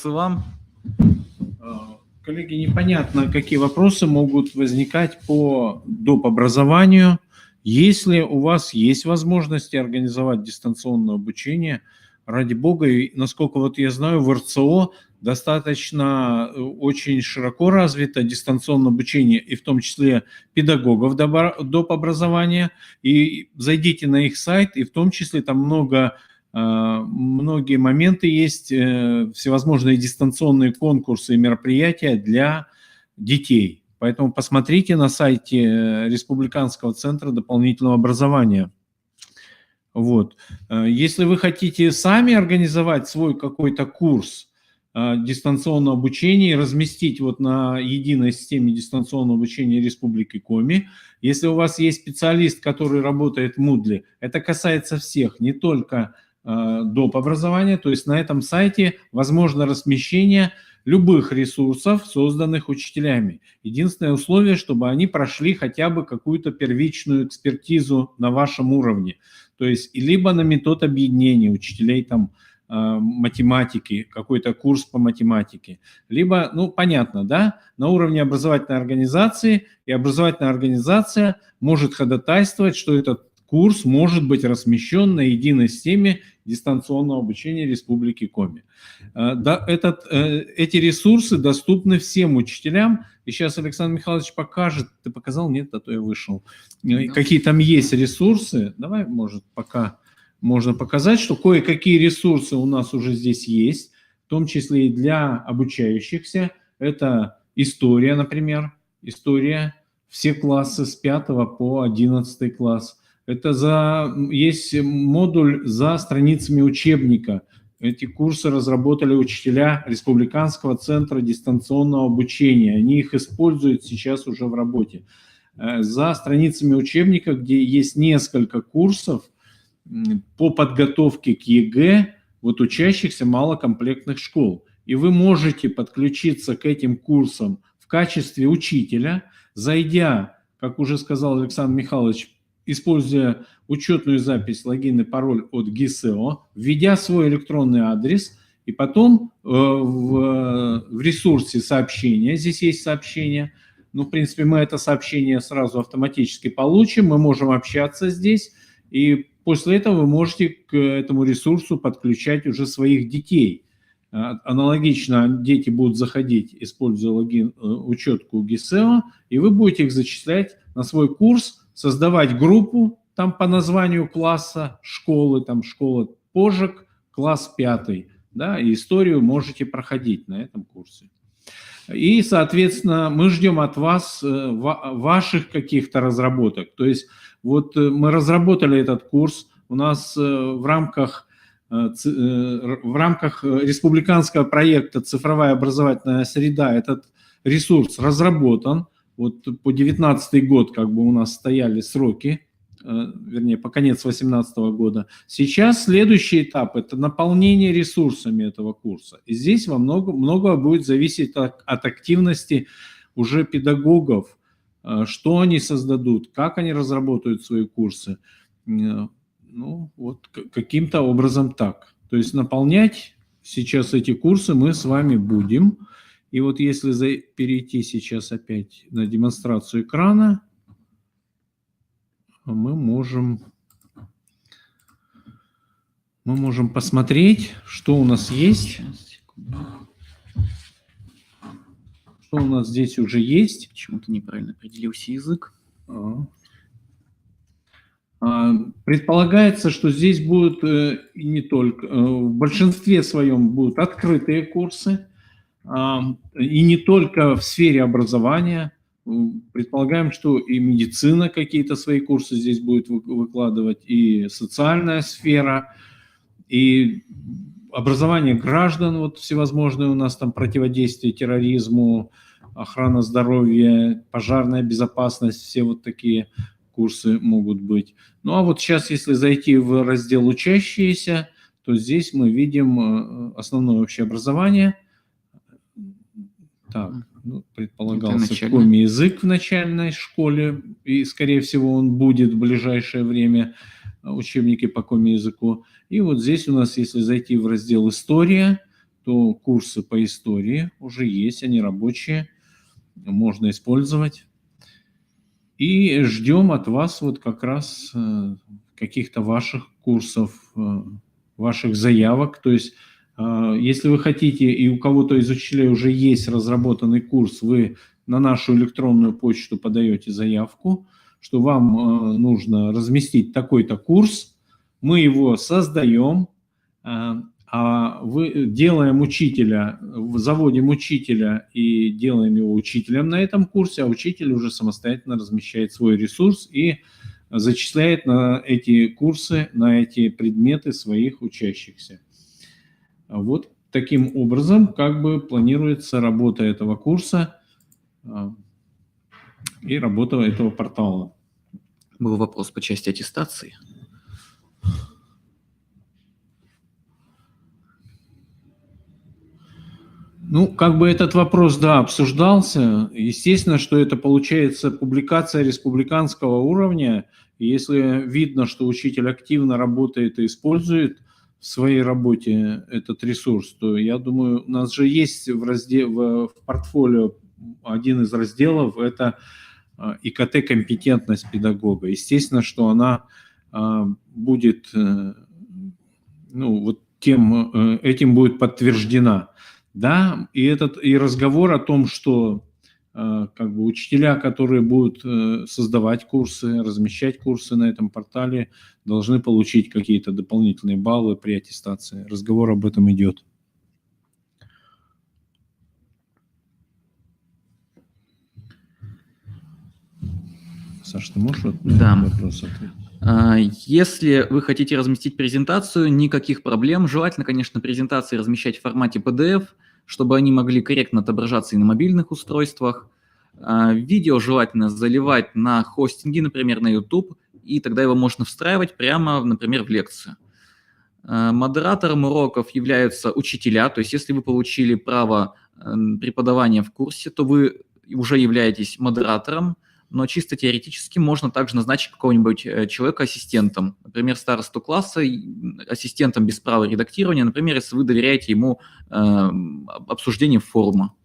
вам. Коллеги, непонятно, какие вопросы могут возникать по доп. Образованию. Если у вас есть возможности организовать дистанционное обучение, ради бога, и насколько вот я знаю, в РЦО достаточно очень широко развито дистанционное обучение, и в том числе педагогов доп. Образования. И зайдите на их сайт, и в том числе там многие моменты есть, всевозможные дистанционные конкурсы и мероприятия для детей. Поэтому посмотрите на сайте Республиканского центра дополнительного образования. Вот. Если вы хотите сами организовать свой какой-то курс дистанционного обучения и разместить вот на единой системе дистанционного обучения Республики Коми, если у вас есть специалист, который работает в Moodle, это касается всех, не только доп. Образования, то есть на этом сайте возможно размещение любых ресурсов, созданных учителями. Единственное условие, чтобы они прошли хотя бы какую-то первичную экспертизу на вашем уровне. То есть либо на метод объединения учителей там математики, какой-то курс по математике, либо, ну, понятно, да, на уровне образовательной организации, и образовательная организация может ходатайствовать, что этот курс может быть размещен на единой системе дистанционного обучения Республики Коми. Эти ресурсы доступны всем учителям. И сейчас Александр Михайлович покажет. Ты показал? Нет, а то я вышел. Какие там есть ресурсы. Давай, может, пока можно показать, что кое-какие ресурсы у нас уже здесь есть, в том числе и для обучающихся. Это история, например. История. Все классы с 5 по 11 класс. Есть модуль за страницами учебника. Эти курсы разработали учителя Республиканского центра дистанционного обучения. Они их используют сейчас уже в работе. За страницами учебника, где есть несколько курсов по подготовке к ЕГЭ вот учащихся малокомплектных школ. И вы можете подключиться к этим курсам в качестве учителя, зайдя, как уже сказал Александр Михайлович, используя учетную запись, логин и пароль от ГИСЭО, введя свой электронный адрес, и потом в ресурсе сообщения, здесь есть сообщение, ну, в принципе, мы это сообщение сразу автоматически получим, мы можем общаться здесь, и после этого вы можете к этому ресурсу подключать уже своих детей. Аналогично дети будут заходить, используя логин, учетку ГИСЭО, и вы будете их зачислять на свой курс, создавать группу там по названию класса, школы, там школа Пожик, класс 5, да, и историю можете проходить на этом курсе. И, соответственно, мы ждем от вас ваших каких-то разработок. То есть вот мы разработали этот курс, у нас в рамках республиканского проекта «Цифровая образовательная среда» этот ресурс разработан. Вот по 2019 год как бы у нас стояли сроки, вернее, по конец 2018 года. Сейчас следующий этап – это наполнение ресурсами этого курса. И здесь многое будет зависеть от активности уже педагогов, что они создадут, как они разработают свои курсы. Ну, вот каким-то образом так. То есть наполнять сейчас эти курсы мы с вами будем. И вот если перейти сейчас опять на демонстрацию экрана, мы можем посмотреть, что у нас есть. Что у нас здесь уже есть. Почему-то неправильно определился язык. Предполагается, что здесь будут не только, в большинстве своем будут открытые курсы, и не только в сфере образования. Предполагаем, что и медицина какие-то свои курсы здесь будет выкладывать, и социальная сфера, и образование граждан, вот всевозможные у нас там противодействие терроризму, охрана здоровья, пожарная безопасность, все вот такие курсы могут быть. Ну а вот сейчас, если зайти в раздел «Учащиеся», то здесь мы видим основное общее образование. Так, предполагался начальная. коми-язык в начальной школе, и, скорее всего, он будет в ближайшее время, учебники по коми-языку. И вот здесь у нас, если зайти в раздел «История», то курсы по истории уже есть, они рабочие, можно использовать. И ждем от вас вот как раз каких-то ваших курсов, ваших заявок. То есть, если вы хотите, и у кого-то из учителей уже есть разработанный курс, вы на нашу электронную почту подаете заявку, что вам нужно разместить такой-то курс, мы его создаем, делаем учителя, заводим учителя и делаем его учителем на этом курсе, а учитель уже самостоятельно размещает свой ресурс и зачисляет на эти курсы, на эти предметы своих учащихся. Вот таким образом как бы планируется работа этого курса и работа этого портала. Был вопрос по части аттестации. Ну, как бы этот вопрос, да, обсуждался. Естественно, что это получается публикация республиканского уровня. И если видно, что учитель активно работает и использует в своей работе этот ресурс, то я думаю, у нас же есть в портфолио один из разделов – это ИКТ-компетентность педагога. Естественно, что она будет, этим будет подтверждена. Да, и разговор о том, что как бы учителя, которые будут создавать курсы, размещать курсы на этом портале, должны получить какие-то дополнительные баллы при аттестации. Разговор об этом идет. Саш, ты можешь Да. вопрос ответить? Если вы хотите разместить презентацию, никаких проблем. Желательно, конечно, презентации размещать в формате PDF, чтобы они могли корректно отображаться и на мобильных устройствах. Видео желательно заливать на хостинге, например, на YouTube, и тогда его можно встраивать прямо, например, в лекцию. Модератором уроков являются учителя, то есть если вы получили право преподавания в курсе, то вы уже являетесь модератором, но чисто теоретически можно также назначить какого-нибудь человека ассистентом, например, старосту класса, ассистентом без права редактирования, например, если вы доверяете ему обсуждение форума.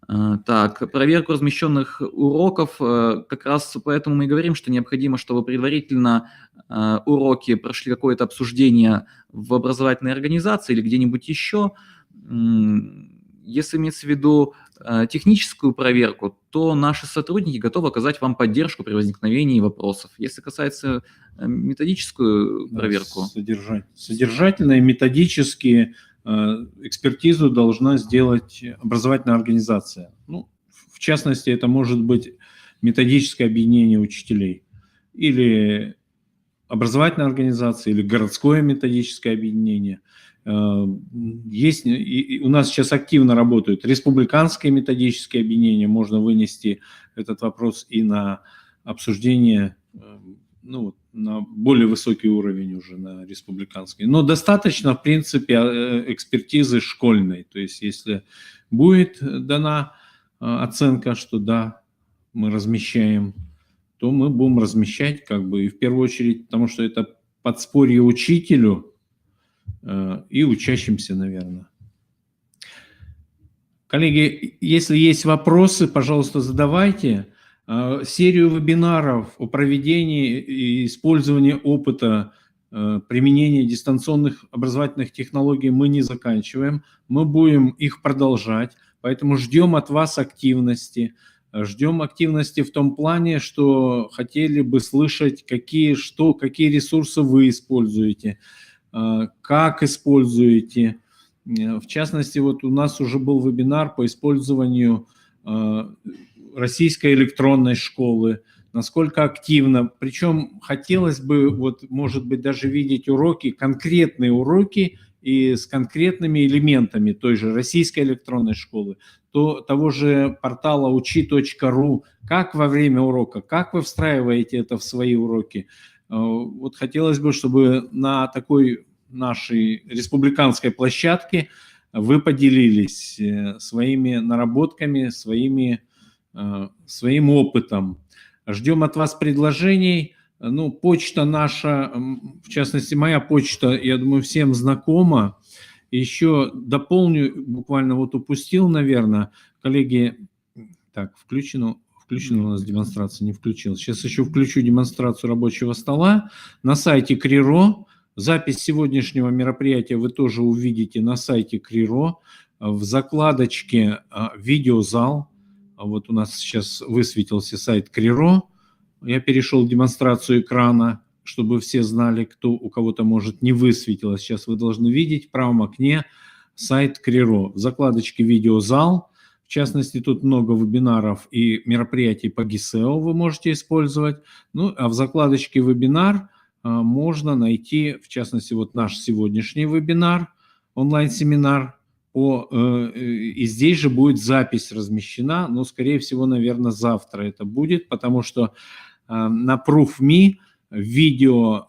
Так, проверку размещенных уроков, как раз поэтому мы и говорим, что необходимо, чтобы предварительно уроки прошли какое-то обсуждение в образовательной организации или где-нибудь еще. Если имеется в виду техническую проверку, то наши сотрудники готовы оказать вам поддержку при возникновении вопросов. Если касается методическую проверку... Содержательные, методические экспертизу должна сделать образовательная организация. Ну, в частности, это может быть методическое объединение учителей или образовательная организация, или городское методическое объединение. Есть, и у нас сейчас активно работают республиканские методические объединения, можно вынести этот вопрос и на обсуждение, ну, на более высокий уровень уже, на республиканский. Но достаточно, в принципе, экспертизы школьной. То есть если будет дана оценка, что да, мы размещаем, то мы будем размещать, как бы, и в первую очередь, потому что это подспорье учителю и учащимся, наверное. Коллеги, если есть вопросы, пожалуйста, задавайте. Серию вебинаров о проведении и использовании опыта применения дистанционных образовательных технологий мы не заканчиваем. Мы будем их продолжать, поэтому ждем от вас активности. Ждем активности в том плане, что хотели бы слышать, какие ресурсы вы используете, как используете. В частности, вот у нас уже был вебинар по использованию российской электронной школы, насколько активно. Причем хотелось бы, вот, может быть, даже видеть уроки, конкретные уроки и с конкретными элементами той же российской электронной школы, того же портала учи.ру, как во время урока, как вы встраиваете это в свои уроки. Вот хотелось бы, чтобы на такой нашей республиканской площадке вы поделились своими наработками, своим опытом. Ждем от вас предложений. Ну, почта наша, в частности, моя почта, я думаю, всем знакома. Еще дополню, буквально вот упустил, наверное, коллеги. Так, включена у нас демонстрация, не включил. Сейчас еще включу демонстрацию рабочего стола. На сайте КРИРО. Запись сегодняшнего мероприятия вы тоже увидите на сайте КРИРО. В закладочке «Видеозал». Вот у нас сейчас высветился сайт КРИРО. Я перешел в демонстрацию экрана, чтобы все знали, у кого-то, может, не высветилось. Сейчас вы должны видеть в правом окне сайт КРИРО. В закладочке «Видеозал». В частности, тут много вебинаров и мероприятий по ГИСЭО вы можете использовать. Ну, а в закладочке «Вебинар» можно найти, в частности, вот наш сегодняшний вебинар, онлайн-семинар. И здесь же будет запись размещена, но, скорее всего, наверное, завтра это будет, потому что на ProofMe видео,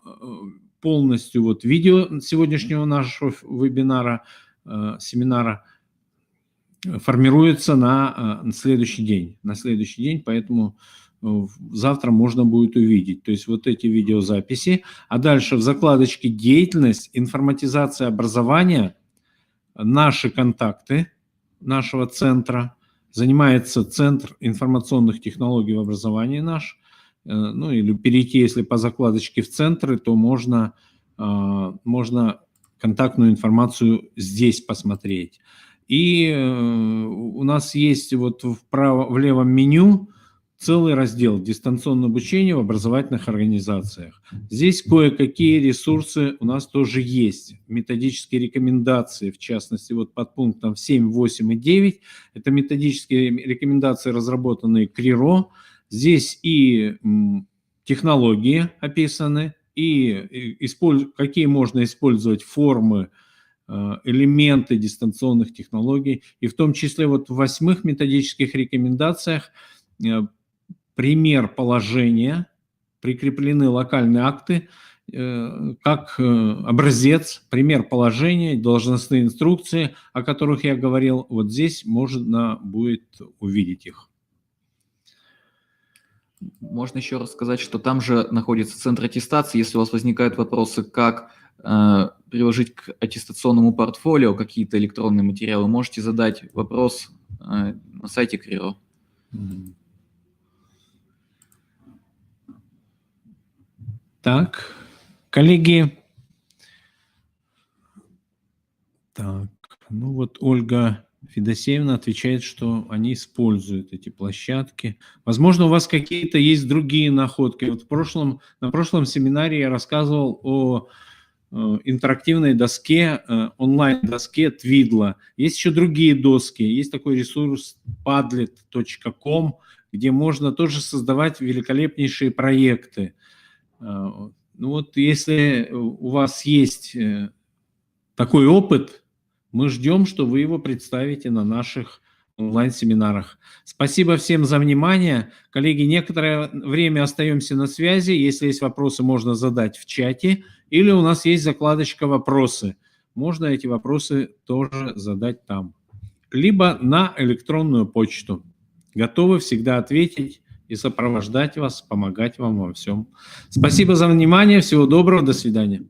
полностью вот видео сегодняшнего нашего вебинара, семинара формируется на следующий день, поэтому завтра можно будет увидеть. То есть вот эти видеозаписи. А дальше в закладочке «Деятельность», «Информатизация образования», наши контакты нашего центра. Занимается Центр информационных технологий в образовании наш. Ну или перейти, если по закладочке в центры, то можно контактную информацию здесь посмотреть. И у нас есть вот в левом меню целый раздел «Дистанционное обучение в образовательных организациях». Здесь кое-какие ресурсы у нас тоже есть. Методические рекомендации, в частности, вот под пунктом 7, 8 и 9. Это методические рекомендации, разработанные КРИРО. Здесь и технологии описаны, и какие можно использовать формы, элементы дистанционных технологий. И в том числе вот в 8 методических рекомендациях пример положения, прикреплены локальные акты, как образец, пример положения, должностные инструкции, о которых я говорил. Вот здесь можно будет увидеть их. Можно еще раз сказать, что там же находится центр аттестации. Если у вас возникают вопросы, как приложить к аттестационному портфолио какие-то электронные материалы, можете задать вопрос на сайте КРИРО. Так, коллеги. Так, ну вот Ольга Федосеевна отвечает, что они используют эти площадки. Возможно, у вас какие-то есть другие находки. Вот на прошлом семинаре я рассказывал о интерактивной доске, онлайн-доске Твидла. Есть еще другие доски. Есть такой ресурс padlet.com, где можно тоже создавать великолепнейшие проекты. Ну вот если у вас есть такой опыт, мы ждем, что вы его представите на наших онлайн-семинарах. Спасибо всем за внимание. Коллеги, некоторое время остаемся на связи. Если есть вопросы, можно задать в чате. Или у нас есть закладочка «Вопросы». Можно эти вопросы тоже задать там. Либо на электронную почту. Готовы всегда ответить и сопровождать вас, помогать вам во всем. Спасибо за внимание. Всего доброго. До свидания.